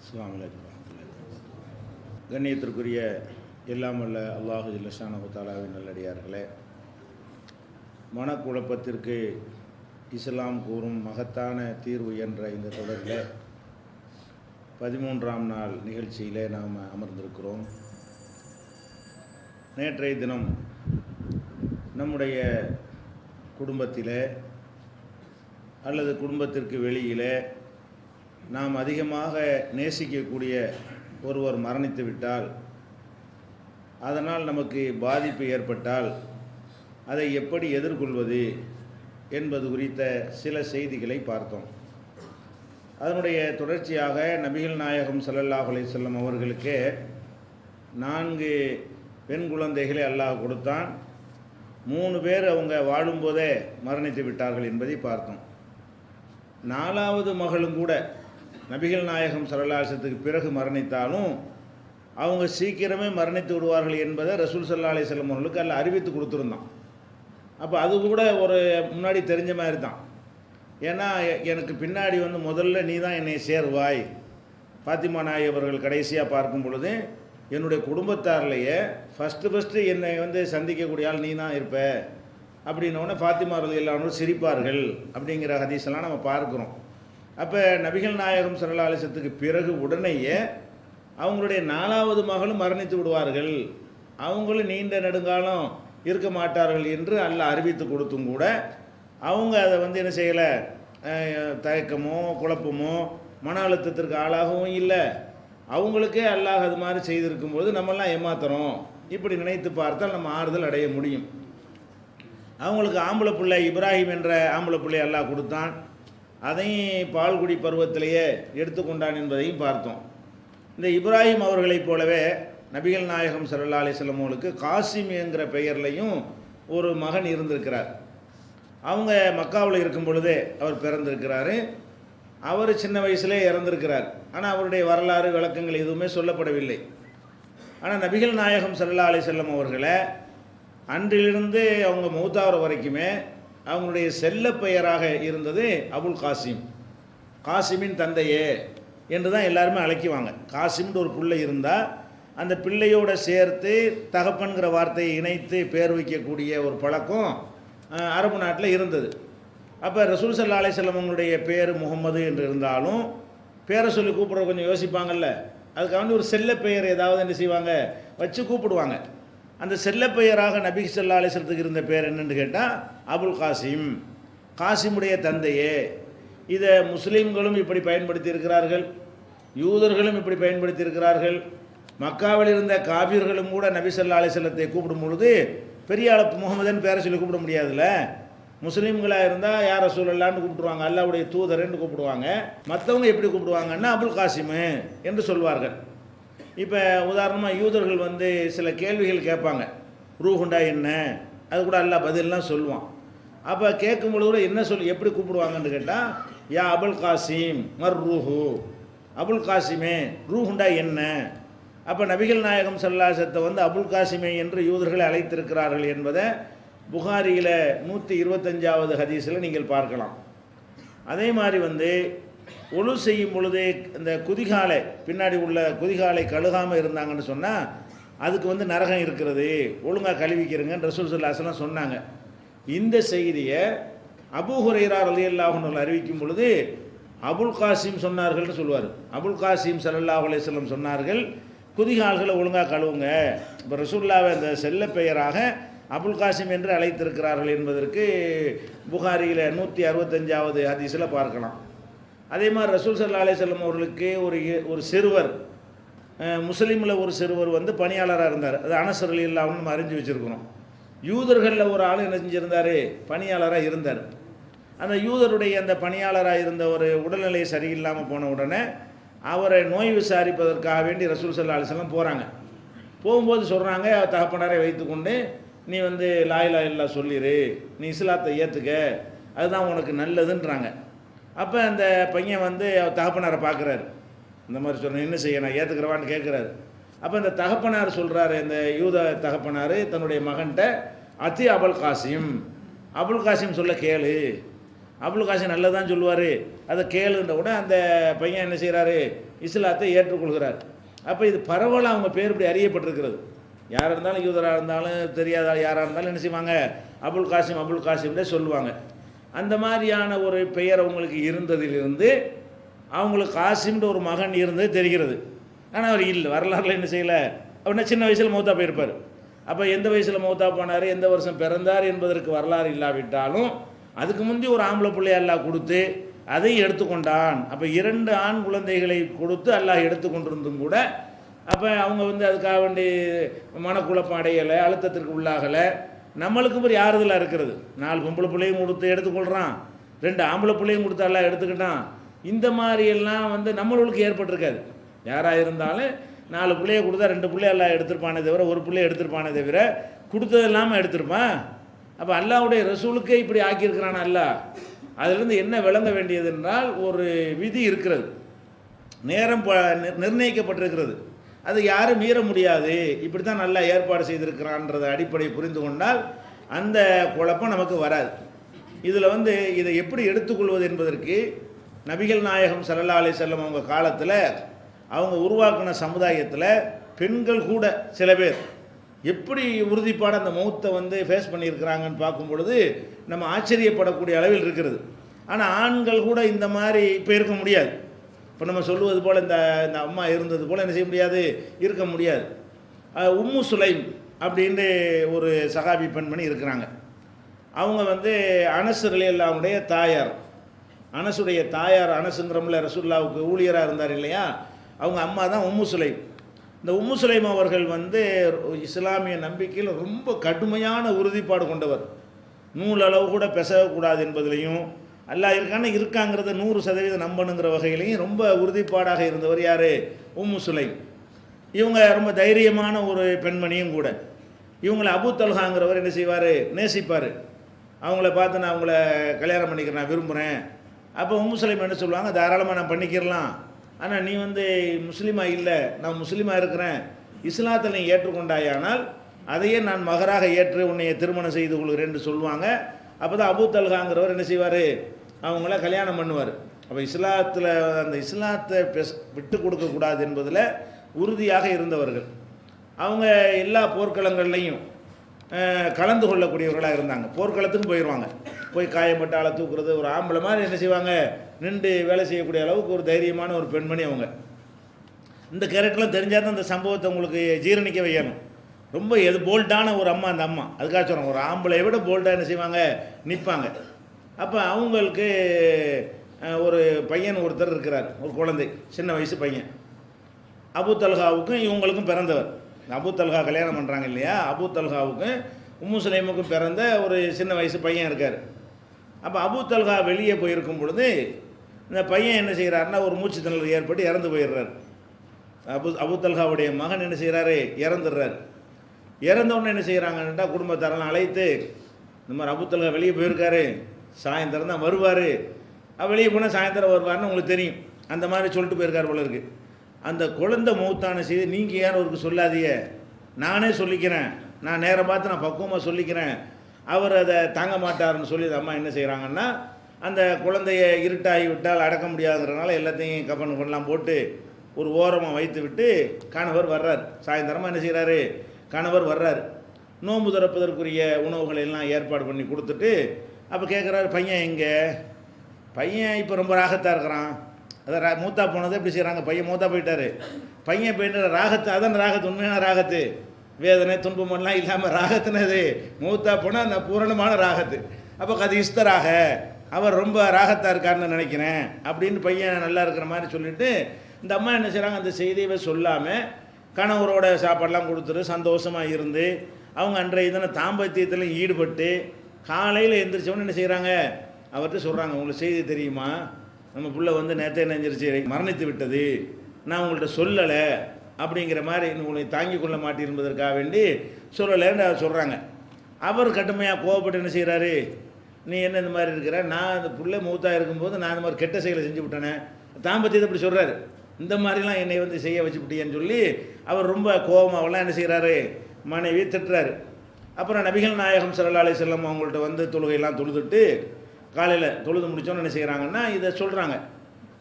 அஸ்ஸலாமு அலைக்கும் வரஹ்மத்துல்லாஹி வபரகாத்துஹு. கண்ணியத்திற்குரிய எல்லாம் வல்ல அல்லாஹு ஜல்ல ஷானஹு தஆலாவின் நல்லடியார்களே, மனக்குழப்பத்திற்கு இஸ்லாம் கூறும் மகத்தான தீர்வு என்ற இந்த தொடரில் 13ஆம் நாள் நிகழ்ச்சியிலே நாம் அமர்ந்திருக்கிறோம். நேற்றைய தினம் நம்முடைய குடும்பத்திலே அல்லது குடும்பத்திற்கு வெளியிலே நாம் அதிகமாக நேசிக்கக்கூடிய ஒருவர் மரணித்து விட்டால், அதனால் நமக்கு பாதிப்பு ஏற்பட்டால் அதை எப்படி எதிர்கொள்வது என்பது குறித்த சில செய்திகளை பார்த்தோம். அதனுடைய தொடர்ச்சியாக நபிகள் நாயகம் ஸல்லல்லாஹு அலைஹி வஸல்லம் அவர்களுக்கு 4 பெண் குழந்தைகளை அல்லாஹ் கொடுத்தான். 3 பேர் அவங்க வாழும்போதே மரணித்து விட்டார்கள் என்பதை பார்த்தோம். 4வது மகளும் கூட நபிகள் நாயகம் ஸல்லல்லாஹு அலைஹி வஸல்லத்துக்கு பிறகு மரணித்தாலும் அவங்க சீக்கிரமே மரணித்து விடுவார்கள் என்பதை ரசூல் ஸல்லல்லாஹு அலைஹி வஸல்லம் அவர்களுக்கு அல்லாஹ் அறிவித்து கொடுத்துருந்தான். அப்போ அது கூட ஒரு முன்னாடி தெரிஞ்ச மாதிரி தான். ஏன்னா எனக்கு பின்னாடி முதல்ல நீ தான் என்னை சேருவாய். ஃபாத்திமா நாயகி அவர்கள் கடைசியாக பார்க்கும் பொழுது என்னுடைய குடும்பத்தாரிலேயே ஃபஸ்ட்டு என்னை சந்திக்கக்கூடிய ஆள் நீ தான் இருப்ப அப்படின்னோடனே ஃபாத்திமா ரலியல்லாஹு அன்ஹா சிரிப்பார்கள் அப்படிங்கிற ஹதீஸெல்லாம் நம்ம பார்க்குறோம். அப்போ நபிகள் நாயகம் ஸல்லல்லாஹு அலைஹி வஸல்லத்துக்கு பிறகு உடனேயே அவங்களுடைய 4வது மகளும் மரணித்து விடுவார்கள், அவங்களும் நீண்ட நெடுங்காலம் இருக்க மாட்டார்கள் என்று அல்லாஹ் அறிவித்து கொடுத்தும் கூட அவங்க அதை என்ன செய்யலை, தயக்கமோ குழப்பமோ மன அழுத்தத்திற்கு ஆளாகவும் இல்லை. அவங்களுக்கே அல்லாஹ் அது மாதிரி செய்திருக்கும்போது நம்மெல்லாம் ஏமாத்துறோம் இப்படி நினைத்து பார்த்தால் நம்ம ஆறுதல் அடைய முடியும். அவங்களுக்கு ஆம்பளை பிள்ளை இப்ராஹிம் என்ற ஆம்பளை பிள்ளை அல்லாஹ் கொடுத்தான். அதையும் பால்குடி பருவத்திலேயே எடுத்துக்கொண்டான் என்பதையும் பார்த்தோம். இந்த இப்ராஹிம் அவர்களைப் போலவே நபிகள் நாயகம் ஸல்லல்லாஹு அலைஹி வஸல்லம் அவர்களுக்கு காசிம் என்கிற பெயர்லையும் ஒரு மகன் இருந்திருக்கிறார். அவங்க மக்காவில் இருக்கும் பொழுதே அவர் பிறந்திருக்கிறாரு. அவர் சின்ன வயசுலே இறந்திருக்கிறார். ஆனால் அவருடைய வரலாறு விளக்கங்கள் எதுவுமே சொல்லப்படவில்லை. ஆனால் நபிகள் நாயகம் ஸல்லல்லாஹு அலைஹி வஸல்லம் அவர்களை அன்றிலிருந்து அவங்க மௌத்தாகிற வரைக்குமே அவங்களுடைய செல்ல பெயராக இருந்தது அபுல் காசிம், காசிமின் தந்தையே என்று தான் எல்லாருமே அழைக்குவாங்க. காசிம்னு ஒரு பிள்ளை இருந்தால் அந்த பிள்ளையோடு சேர்த்து தகப்பன்கிற வார்த்தையை இணைத்து பேர் வைக்கக்கூடிய ஒரு பழக்கம் அரபு நாட்டில் இருந்தது. அப்போ ரசூல் ஸல்லல்லாஹு அலைஹி வஸல்லம் அவங்களுடைய பேர் முகமது என்று இருந்தாலும் பேரை சொல்லி கூப்பிட்ற கொஞ்சம் யோசிப்பாங்கல்ல, அதுக்காக ஒரு செல்ல பெயர் ஏதாவது என்ன செய்வாங்க, வச்சு கூப்பிடுவாங்க. அந்த செல்ல பெயராக நபி ஸல்லல்லாஹு அலைஹி வஸல்லத்துக்கு இருந்த பேர் என்னென்னு கேட்டால் அபுல் காசிம், காசிமுடைய தந்தையே. இதை முஸ்லீம்களும் இப்படி பயன்படுத்தி இருக்கிறார்கள், யூதர்களும் இப்படி பயன்படுத்தி இருக்கிறார்கள். மக்காவில் இருந்த காபிர்களும் கூட நபி ஸல்லல்லாஹு அலைஹி வஸல்லத்தை கூப்பிடும் பொழுது பெரிய ஆள் முகமதுன்னு பேரை சொல்லி கூப்பிட முடியாதுல்ல. முஸ்லீம்களாக இருந்தால் யார் ரசூலுல்லாஹ்னு கூப்பிடுவாங்க, அல்லாஹ்வுடைய தூதர்ன்னு கூப்பிடுவாங்க. மற்றவங்க எப்படி கூப்பிடுவாங்கன்னா அபுல் காசிமு என்று சொல்வார்கள். இப்போ உதாரணமாக யூதர்கள் சில கேள்விகள் கேட்பாங்க, ரூஹுண்டா என்ன, அது கூட அல்லாஹ் பதிலெலாம் சொல்லுவான். அப்போ கேட்கும் பொழுது கூட என்ன எப்படி கூப்பிடுவாங்கன்னு கேட்டால் யா அபுல் காசிம் மர் ரூஹு, அபுல் காசிமே ரூஹுண்டா என்ன. அப்போ நபிகள் நாயகம் ஸல்லல்லாஹு அலைஹி வஸல்லம் அபுல் காசிமே என்று யூதர்களை அழைத்திருக்கிறார்கள் என்பதை புகாரியில் 125வது ஹதீஸில் நீங்கள் பார்க்கலாம். அதே மாதிரி ஒழு செய்யும் பொழுது இந்த குதிகாலை பின்னாடி உள்ள குதிகாலை கழுகாமல் இருந்தாங்கன்னு சொன்னால் அதுக்கு நரகம் இருக்கிறது, ஒழுங்காக கழுவிக்கிறங்கன்னு ரசூல் ஸல்லல்லாஹு அலைஹி வஸல்லம் சொன்னாங்க. இந்த செய்தியை அபூ ஹுரைரா ரலியல்லாஹு அன்ஹு அறிவிக்கும் பொழுது அபுல் காசிம் சொன்னார்கள்னு சொல்லுவார். அபுல் காசிம் ஸல்லல்லாஹு அலைஹி வஸல்லம் சொன்னார்கள், குதிகால்களை ஒழுங்காக கழுவுங்க. இப்போ ரசூலுல்லாஹ்வை இந்த செல்ல பெயராக அபுல் காசிம் என்று அழைத்திருக்கிறார்கள் என்பதற்கு புகாரியில் 165வது ஹதீஸில் பார்க்கலாம். அதே மாதிரி ரசூல் ஸல்லல்லாஹு அலைஹி வஸல்லம் அவர்களுக்கு ஒரு சிறுவர், முஸ்லீமில் ஒரு சிறுவர் பணியாளராக இருந்தார். அது அனஸ் ரலியல்லாஹு அன்ஹு நம்ம அறிஞ்சு வச்சுருக்கிறோம். யூதர்களில் ஒரு ஆள் என்ன செஞ்சுருந்தார், பணியாளராக இருந்தார். அந்த யூதருடைய அந்த பணியாளராக இருந்த ஒரு உடல்நிலை சரியில்லாமல் போன உடனே அவரை நோய் விசாரிப்பதற்காக வேண்டி ரசூல் ஸல்லல்லாஹு அலைஹி வஸல்லம் போகிறாங்க. போகும்போது சொல்கிறாங்க, தகப்பனாரை வைத்துக்கொண்டு நீ லா இலாஹா இல்லல்லாஹ் சொல்லிடு, நீ இஸ்லாத்தை ஏற்றுக்க, அதுதான் உனக்கு நல்லதுன்றாங்க. அப்போ அந்த பையன் தகப்பனாரை பார்க்குறாரு. இந்த மாதிரி சொன்ன என்ன செய்ய, நான் ஏற்றுக்கிறவான்னு கேட்குறாரு. அப்போ இந்த தகப்பனார் சொல்கிறாரு, இந்த யூத தகப்பனார் தன்னுடைய மகன்கிட்ட அத்தி அபுல் காசிம், அபுல் காசிம் சொல்ல கேளு, அபுல் காசிம் நல்லதான் சொல்லுவார், அதை கேளுன்ற கூட அந்த பையன் என்ன செய்கிறாரு, இஸ்லாத்தை ஏற்றுக்கொள்கிறார். அப்போ இது பரவலாக அவங்க பேர் இப்படி அறியப்பட்டிருக்கிறது. யாராக இருந்தாலும் யூதராக இருந்தாலும் தெரியாத யாராக இருந்தாலும் என்ன செய்வாங்க, அபுல் காசிம்னே சொல்லுவாங்க. அந்த மாதிரியான ஒரு பெயர் அவங்களுக்கு இருந்ததிலிருந்து அவங்களுக்கு காசிம்ன்ற ஒரு மகன் இருந்தது தெரிகிறது. ஆனால் அவர் இல்லை, வரலாறுல என்ன செய்யலை. அப்படின்னா சின்ன வயசில் மௌத்தா போயிருப்பார். அப்போ எந்த வயசில் மௌத்தா போனார், எந்த வருஷம் பிறந்தார் என்பதற்கு வரலாறு இல்லாவிட்டாலும் அதுக்கு முந்தி ஒரு ஆம்பளை பிள்ளை அல்லாஹ் கொடுத்து அதை எடுத்துக்கொண்டான். அப்போ 2 ஆண் குழந்தைகளை கொடுத்து அல்லாஹ் எடுத்துக்கொண்டிருந்தும் கூட அப்போ அவங்க அதுக்காக வேண்டி மனக்குழப்பம் அடையலை, அழுத்தத்திற்கு உள்ளாகலை. நம்மளுக்கு ஒரு யாறுதலாக இருக்கிறது. 4 பொம்பளை பிள்ளையும் கொடுத்து எடுத்துக்கொள்கிறான், 2 ஆம்பளை பிள்ளையும் கொடுத்து எல்லாம் எடுத்துக்கிட்டான். இந்த மாதிரியெல்லாம் நம்மளுக்கு ஏற்பட்டிருக்காது. யாராக இருந்தாலும் 4 பிள்ளையை கொடுத்தா 2 பிள்ளைய எல்லாம் எடுத்திருப்பானே தவிர ஒரு பிள்ளைய எடுத்திருப்பானே தவிர கொடுத்தது இல்லாமல் எடுத்திருப்பான். அப்போ அல்லாஹ்வுடைய ரசூலுக்கே இப்படி ஆக்கியிருக்கிறான் அல்லாஹ். அதிலிருந்து என்ன விளங்க வேண்டியது என்றால், ஒரு விதி இருக்கிறது, நேரம் நிர்ணயிக்கப்பட்டிருக்கிறது, அது யாரும் மீற முடியாது. இப்படி தான் நல்லா ஏற்பாடு செய்திருக்கிறான்றத அடிப்படையை புரிந்து கொண்டால் அந்த குழப்பம் நமக்கு வராது. இதில் இதை எப்படி எடுத்துக்கொள்வது என்பதற்கு நபிகள் நாயகம் ஸல்லல்லாஹு அலைஹி வஸல்லம் அவங்க காலத்தில் அவங்க உருவாக்கின சமுதாயத்தில் பெண்கள் கூட சில பேர் எப்படி உறுதிப்பாடு அந்த மௌத்தை ஃபேஸ் பண்ணியிருக்கிறாங்கன்னு பார்க்கும் பொழுது நம்ம ஆச்சரியப்படக்கூடிய அளவில் இருக்கிறது. ஆனால் ஆண்கள் கூட இந்த மாதிரி இப்போ இருக்க முடியாது. இப்போ நம்ம சொல்லுவது போல் இந்த அம்மா இருந்தது போல் என்ன செய்ய முடியாது, இருக்க முடியாது. உம்மு சுலைம் அப்படின்ட்டு ஒரு சஹாபி பெண்மணி இருக்கிறாங்க. அவங்க அனஸ் ரலியல்லாஹுடைய தாயார். அனஸுடைய தாயார், அனஸுங்கிறவங்கள ரசூலுல்லாஹ்வுக்கு ஊழியராக இருந்தார் இல்லையா, அவங்க அம்மா தான் உம்மு சுலைம். இந்த உம்மு சுலைம் அவர்கள் இஸ்லாமிய நம்பிக்கையில் ரொம்ப கடுமையான உறுதிப்பாடு கொண்டவர். நூலளவு கூட பெசகக்கூடாது என்பதிலையும், அல்லாஹ் இருக்காங்கிறத 100% நம்பணுங்கிற வகையிலையும் ரொம்ப உறுதிப்பாடாக இருந்தவர் யார், உம்மு சுலைம். இவங்க ரொம்ப தைரியமான ஒரு பெண்மணியும் கூட. இவங்களை அபூ தல்ஹாங்கிறவர் என்ன செய்வார், நேசிப்பார். அவங்கள பார்த்து நான் அவங்கள கல்யாணம் பண்ணிக்கிறேன், நான் விரும்புகிறேன். அப்போ உம்மு சுலைம் என்ன சொல்லுவாங்க, தாராளமாக நான் பண்ணிக்கிறலாம், ஆனால் நீ முஸ்லீமாக இல்லை, நான் முஸ்லீமாக இருக்கிறேன், இஸ்லாத்தில் நீ ஏற்றுக்கொண்டாயானால் அதையே நான் மகராக ஏற்று உன்னைய திருமணம் செய்து கொள்கிறேன்னு சொல்லுவாங்க. அப்போ தான் அபூ தல்ஹாங்கிறவர் என்ன செய்வார், அவங்கள கல்யாணம் பண்ணுவார். அப்போ இஸ்லாத்தில் அந்த இஸ்லாத்தை விட்டு கொடுக்கக்கூடாது என்பதில் உறுதியாக இருந்தவர்கள். அவங்க எல்லா போர்க்களங்கள்லையும் கலந்து கொள்ளக்கூடியவர்களாக இருந்தாங்க. போர்க்களத்துக்கும் போயிடுவாங்க, போய் காயப்பட்ட ஆளை தூக்குறது, ஒரு ஆம்பளை மாதிரி என்ன செய்வாங்க, நின்று வேலை செய்யக்கூடிய அளவுக்கு ஒரு தைரியமான ஒரு பெண்மணி அவங்க. இந்த கேரக்டர்லாம் தெரிஞ்சால் தான் அந்த சம்பவத்தை உங்களுக்கு ஜீரணிக்க வைக்கணும். ரொம்ப போல்டான ஒரு அம்மா அந்த அம்மா. அதுக்காக சொல்கிறோம், ஒரு ஆம்பளை விட போல்டாக என்ன செய்வாங்க, நிற்பாங்க. அப்போ அவங்களுக்கு ஒரு பையன் ஒருத்தர் இருக்கிறார், ஒரு குழந்தை, சின்ன வயசு பையன். அபூ தல்ஹாவுக்கும் இவங்களுக்கும் பிறந்தவர். அபூ தல்ஹா கல்யாணம் பண்ணுறாங்க இல்லையா, அபூ தல்ஹாவுக்கும் உம்மு சுலைமுக்கும் பிறந்த ஒரு சின்ன வயசு பையன் இருக்கார். அப்போ அபூ தல்ஹா வெளியே போயிருக்கும் பொழுது இந்த பையன் என்ன செய்கிறாருன்னா ஒரு மூச்சு திணறல் ஏற்பட்டு இறந்து போயிடுறார். அபூ தல்ஹாவுடைய மகன் என்ன செய்கிறாரு, இறந்துடுறார். இறந்தவுடனே என்ன செய்கிறாங்கன்னா குடும்பத்தாரெல்லாம் அழைத்து, இந்த மாதிரி அபூ தல்ஹா வெளியே போயிருக்காரு, சாயந்தரம் தான் வருவார், வெளியே போனால் சாயந்தரம் வருவார்னு உங்களுக்கு தெரியும், அந்த மாதிரி சொல்லிட்டு போயிருக்கார் போல இருக்குது. அந்த குழந்தை மௌத்தான செய்தி நீங்கள் யாரும் அவருக்கு சொல்லாதீங்க, நானே சொல்லிக்கிறேன், நான் நேரம் பார்த்து நான் பக்குவமாக சொல்லிக்கிறேன், அவர் அதை தாங்க மாட்டார்னு சொல்லி அம்மா என்ன செய்கிறாங்கன்னா, அந்த குழந்தைய இருட்டாகி விட்டால் அடக்க முடியாதுங்கிறனால எல்லாத்தையும் கப்பன் பண்ணலாம் போட்டு ஒரு ஓரமாக வைத்து விட்டு கணவர் வர்றார். சாயந்தரமாக என்ன செய்கிறாரு, கணவர் வர்றார். நோன்பு திறப்பதற்குரிய உணவுகளை எல்லாம் ஏற்பாடு பண்ணி கொடுத்துட்டு அப்போ கேட்குறாரு, பையன் எங்கே, பையன் இப்போ ரொம்ப ராகத்தாக இருக்கிறான். அதை மூத்தா போனதை எப்படி செய்கிறாங்க, பையன் மூத்தா போயிட்டார், பையன் போயிட்டு ராகத்து, அதான் ராகத்து, உண்மையான ராகத்து, வேதனை துன்பமெல்லாம் இல்லாமல் ராகத்துனது மூத்தா போனால் அந்த பூரணமான ராகத்து. அப்போ அது இஸ்தராக அவர் ரொம்ப ராகத்தாக இருக்காருன்னு நினைக்கிறேன் அப்படின்னு பையன் நல்லா இருக்கிற மாதிரி சொல்லிவிட்டு இந்த அம்மா என்ன செய்கிறாங்க, அந்த செய்தியை சொல்லாமல் கணவரோட சாப்பாடெல்லாம் கொடுத்துட்டு சந்தோஷமாக இருந்து அவங்க அன்றைய தினம் தாம்பத்தியத்தில் ஈடுபட்டு காலையில் எந்திரிச்சவொன்னு என்ன செய்கிறாங்க, அவர்கிட்ட சொல்கிறாங்க, உங்களுக்கு செய்தி தெரியுமா, நம்ம புள்ள நேற்றே நெஞ்சிருச்சு, மரணித்து விட்டது, நான் உங்கள்கிட்ட சொல்லலை அப்படிங்கிற மாதிரி உங்களை தாங்கிக் கொள்ள மாட்டேன்பதற்காக வேண்டி சொல்லலைன்னு அவர் சொல்கிறாங்க. அவர் கடுமையாக கோவப்பட்டு என்ன செய்கிறாரு, நீ என்ன இந்த மாதிரி இருக்கிற, நான் அந்த புள்ள மூத்தாக இருக்கும்போது நான் இந்த மாதிரி கெட்ட செயலை செஞ்சு விட்டேனே, தாம்பத்தியத்தை இப்படி சொல்கிறாரு, இந்த மாதிரிலாம் என்னை செய்ய வச்சுவிட்டியன்னு சொல்லி அவர் ரொம்ப கோபமாகலாம் என்ன செய்கிறாரு, மனைவி திட்டுறாரு. அப்புறம் நபிகள் நாயகம் ஸல்லல்லாஹு அலைஹி வஸல்லம் அவங்கள்ட்ட தொழுகையெல்லாம் தொழுதுட்டு காலையில் தொழுது முடித்தோன்னு என்ன செய்கிறாங்கன்னா இதை சொல்கிறாங்க.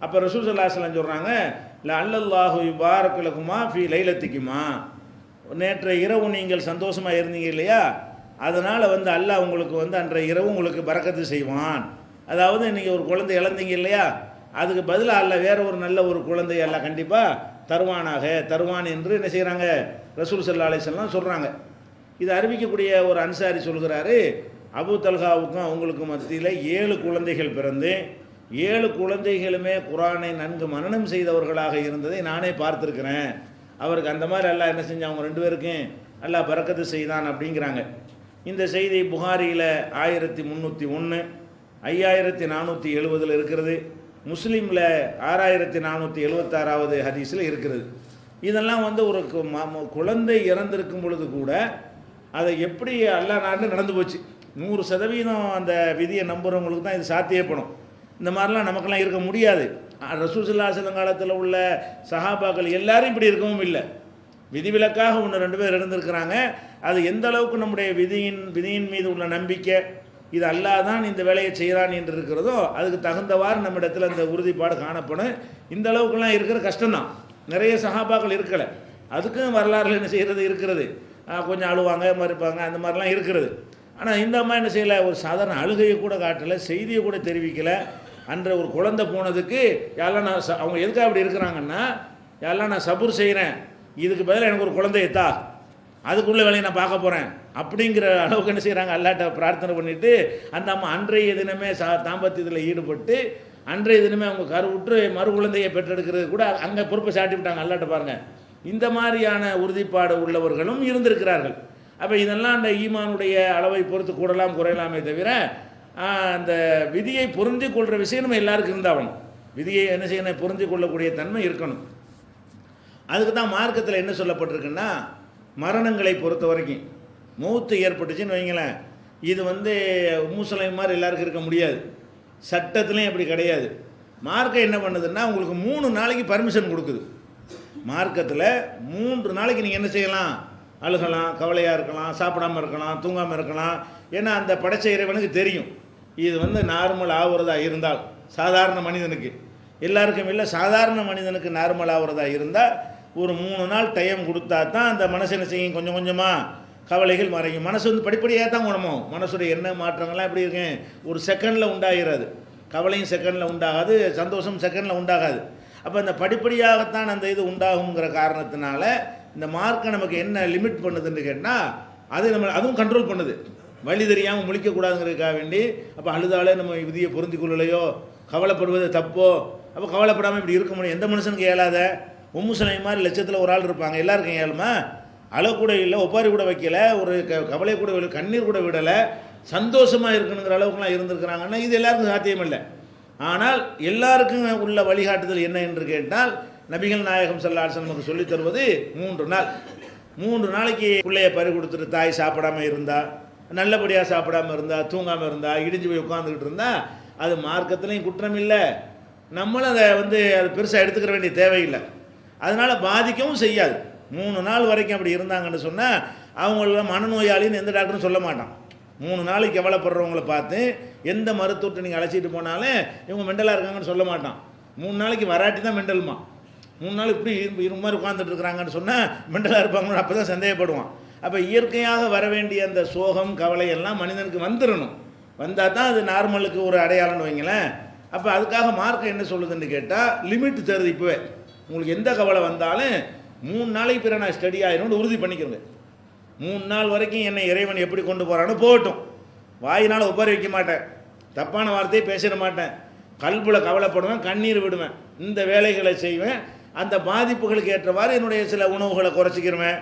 அப்போ ரசூல் ஸல்லல்லாஹு அலைஹி வஸல்லம் சொல்கிறாங்க, லஅல்லல்லாஹு யுபாரக் லகுமா ஃபீ லைலத்திக்குமா, நேற்றைய இரவு நீங்கள் சந்தோஷமாக இருந்தீங்க இல்லையா, அதனால் அல்லாஹ் உங்களுக்கு அன்றைய இரவு உங்களுக்கு பரக்கத்து செய்வான். அதாவது நீங்கள் ஒரு குழந்தை இழந்தீங்க இல்லையா, அதுக்கு பதிலாக அல்லாஹ் வேற ஒரு நல்ல ஒரு குழந்தை அல்லாஹ் கண்டிப்பாக தருவான் என்று என்ன செய்கிறாங்க, ரசூல் ஸல்லல்லாஹு அலைஹி வஸல்லம் சொல்கிறாங்க. இது அறிவிக்கக்கூடிய ஒரு அன்சாரி சொல்கிறாரு, அபூ தல்ஹாவுக்கும் அவங்களுக்கு மத்தியில் 7 குழந்தைகள் பிறந்து 7 குழந்தைகளுமே குர்ஆனை நன்கு மனனம் செய்தவர்களாக இருந்ததை நானே பார்த்துருக்கிறேன். அவருக்கு அந்த மாதிரி அல்லாஹ் என்ன செஞ்சான், அவங்க 2 பேருக்கும் அல்லாஹ் பரக்கத்து செய்தான் அப்படிங்கிறாங்க. இந்த செய்தி புகாரியில் 1301, 5470 இருக்கிறது. முஸ்லீமில் 6476 ஹதீஸில் இருக்கிறது. இதெல்லாம் ஒரு குழந்தை இறந்திருக்கும் பொழுது கூட அதை எப்படி அல்லாஹ் நாட்டில் நடந்து போச்சு. 100% அந்த விதியை நம்புகிறவங்களுக்கு தான் இது சாத்தியப்படும். இந்த மாதிரிலாம் நமக்கெல்லாம் இருக்க முடியாது. ரசூல் ஸல்லல்லாஹு அலைஹி வஸல்லம் காலத்தில் உள்ள சஹாபாக்கள் எல்லாரும் இப்படி இருக்கவும் இல்லை. விதிவிலக்காக 1-2 பேர் இருந்திருக்கிறாங்க. அது எந்த அளவுக்கு நம்முடைய விதியின் மீது உள்ள நம்பிக்கை, இது அல்லாஹ் தான் இந்த வேலையை செய்கிறான் என்று இருக்கிறதோ அதுக்கு தகுந்தவாறு நம்ம இடத்துல இந்த உறுதிப்பாடு காணப்படும். இந்த அளவுக்குலாம் இருக்கிற கஷ்டம்தான். நிறைய சஹாபாக்கள் இருக்கலை, அதுக்கும் வரலாறுகள் என்ன செய்கிறது இருக்கிறது. கொஞ்சம் அழுவாங்க, மறுப்பாங்க, அந்த மாதிரிலாம் இருக்கிறது. ஆனால் இந்த அம்மா என்ன செய்யலை, ஒரு சாதாரண அழுகையை கூட காட்டலை, செய்தியை கூட தெரிவிக்கலை. அன்ற ஒரு குழந்தை போனதுக்கு யாரெல்லாம் அவங்க எதுக்காக அப்படி இருக்கிறாங்கன்னா, யாரெல்லாம் நான் சபூர் செய்கிறேன், இதுக்கு பதிலாக எனக்கு ஒரு குழந்தையத்தா, அதுக்குள்ளே வேலையை நான் பார்க்க போகிறேன் அப்படிங்கிற அளவுக்கு என்ன செய்கிறாங்க, அல்லாட்ட பிரார்த்தனை பண்ணிவிட்டு அந்த அம்மா அன்றைய தினமே தாம்பத்தியத்தில் ஈடுபட்டு அன்றைய தினமே அவங்க கருவுற்று மறு குழந்தையை பெற்றெடுக்கிறது கூட அங்கே பொறுப்பை சாட்டி விட்டாங்க அல்லாட்ட. பாருங்கள், இந்த மாதிரியான உறுதிப்பாடு உள்ளவர்களும் இருந்திருக்கிறார்கள். அப்போ இதெல்லாம் அந்த ஈமானுடைய அளவை பொறுத்து கூடலாம் குறையலாமே தவிர அந்த விதியை பொருந்தி கொள்கிற விஷயம் நம்ம எல்லாருக்கும் இருந்தாகணும். விதியை என்ன செய்யணும், பொருந்தி கொள்ளக்கூடிய தன்மை இருக்கணும். அதுக்கு தான் மார்க்கத்தில் என்ன சொல்லப்பட்டிருக்குன்னா, மரணங்களை பொறுத்த வரைக்கும் மௌத்து ஏற்பட்டுச்சுன்னு வைங்களேன், இது மூசலை மாதிரி எல்லாருக்கும் இருக்க முடியாது. சட்டத்துலேயும் அப்படி கிடையாது. மார்க்கம் என்ன பண்ணுதுன்னா, உங்களுக்கு 3 நாளைக்கு பர்மிஷன் கொடுக்குது. மார்க்கத்தில் 3 நாளைக்கு நீங்கள் என்ன செய்யலாம், அழுகலாம், கவலையாக இருக்கலாம், சாப்பிடாமல் இருக்கலாம், தூங்காமல் இருக்கலாம். ஏன்னா அந்த படைச்ச இறைவனுக்கு தெரியும் இது நார்மல் ஆகுறதா இருந்தால், சாதாரண மனிதனுக்கு எல்லாருக்கும் இல்லை, சாதாரண மனிதனுக்கு நார்மல் ஆகுறதா இருந்தால் ஒரு 3 நாள் டைம் கொடுத்தா தான் அந்த மனசு என்ன செய்யும், கொஞ்சம் கொஞ்சமாக கவலைகள் மறையும். மனசு படிப்படியாக தான் குணமாகும். மனசுடைய எண்ண மாற்றங்கள்லாம் எப்படி இருக்கு, ஒரு செகண்டில் உண்டாகிறது. கவலையும் செகண்டில் உண்டாகாது, சந்தோஷம் செகண்டில் உண்டாகாது. அப்போ அந்த படிப்படியாகத்தான் அந்த இது உண்டாகுங்கிற காரணத்தினால இந்த மார்க்கை நமக்கு என்ன லிமிட் பண்ணுதுன்னு கேட்டால், அதுவும் கண்ட்ரோல் பண்ணுது. வழி தெரியாமல் முழிக்கக்கூடாதுங்கிறதுக்காக வேண்டி. அப்போ அழுதாலே நம்ம விதியை பொருந்தி கொள்ளலையோ, கவலைப்படுவது தப்போ, அப்போ கவலைப்படாமல் இப்படி இருக்க முடியும். எந்த மனுஷனுக்கு இயலாத, உம்முசலை மாதிரி லட்சத்தில் ஒரு ஆள் இருப்பாங்க, எல்லாருக்கும் இயலுமா? அழக்கூட இல்லை, ஒப்பாரி கூட வைக்கலை, ஒரு கவலை கூட விட, கண்ணீர் கூட விடலை, சந்தோஷமாக இருக்கணுங்கிற அளவுக்குலாம் இருந்திருக்கிறாங்கன்னா இது எல்லாருக்கும் சாத்தியம் இல்லை. ஆனால் எல்லாருக்கும் உள்ள வழிகாட்டுதல் என்ன என்று கேட்டால், நபிகள் நாயகம் ஸல்லல்லாஹு அலைஹி வஸல்லம் சொல்லித் தருவது 3 நாள். 3 நாளைக்கு பிள்ளையை பறி கொடுத்துட்டு தாய் சாப்பிடாமல் இருந்தால், நல்லபடியாக சாப்பிடாமல் இருந்தால், தூங்காமல் இருந்தால், இடிஞ்சு போய் உட்காந்துக்கிட்டு இருந்தால் அது மார்க்கத்துலேயும் குற்றம் இல்லை. நம்மளும் அதை அது பெருசாக எடுத்துக்கிற வேண்டிய தேவையில்லை. அதனால் பாதிக்கவும் செய்யாது. 3 நாள் வரைக்கும் அப்படி இருந்தாங்கன்னு சொன்னால் அவங்கள மனநோயாளின்னு எந்த டாக்டரும் சொல்ல மாட்டான். 3 நாளைக்கு கவலைப்படுறவங்கள பார்த்து எந்த மருத்துவத்தை நீங்கள் அழைச்சிட்டு போனாலும் இவங்க மெண்டலாக இருக்காங்கன்னு சொல்ல மாட்டான். 3 நாளைக்கு வராட்டி தான் மெண்டலுமா. 3 நாள் இப்படி இரும்பு மாதிரி உட்காந்துட்டு இருக்கிறாங்கன்னு சொன்னால் மெண்டலாக இருப்பாங்கன்னு அப்போ தான் சந்தேகப்படுவான். அப்போ இயற்கையாக வர வேண்டிய அந்த சோகம் கவலை எல்லாம் மனிதனுக்கு வந்துடணும். வந்தால் தான் அது நார்மலுக்கு ஒரு அடையாளம்னு வைங்களேன். அப்போ அதுக்காக மார்க்கம் என்ன சொல்லுதுன்னு கேட்டால், லிமிட் தருது. இப்போவே உங்களுக்கு எந்த கவலை வந்தாலும் 3 நாளைக்கு பிறகு நான் ஸ்டடி ஆகிடும்னு உறுதி பண்ணிக்கிறேங்க. 3 நாள் வரைக்கும் என்னை இறைவன் எப்படி கொண்டு போகிறான்னு போகட்டும். வாயினால் ஒப்பாரி வைக்க மாட்டேன், தப்பான வார்த்தையை பேசிட மாட்டேன், கல்புல கவலைப்படுவேன், கண்ணீர் விடுவேன், இந்த வேலைகளை செய்வேன். அந்த பாதிப்புகளுக்கு ஏற்றவாறு என்னுடைய சில உணவுகளை குறைச்சிக்கிருவேன்,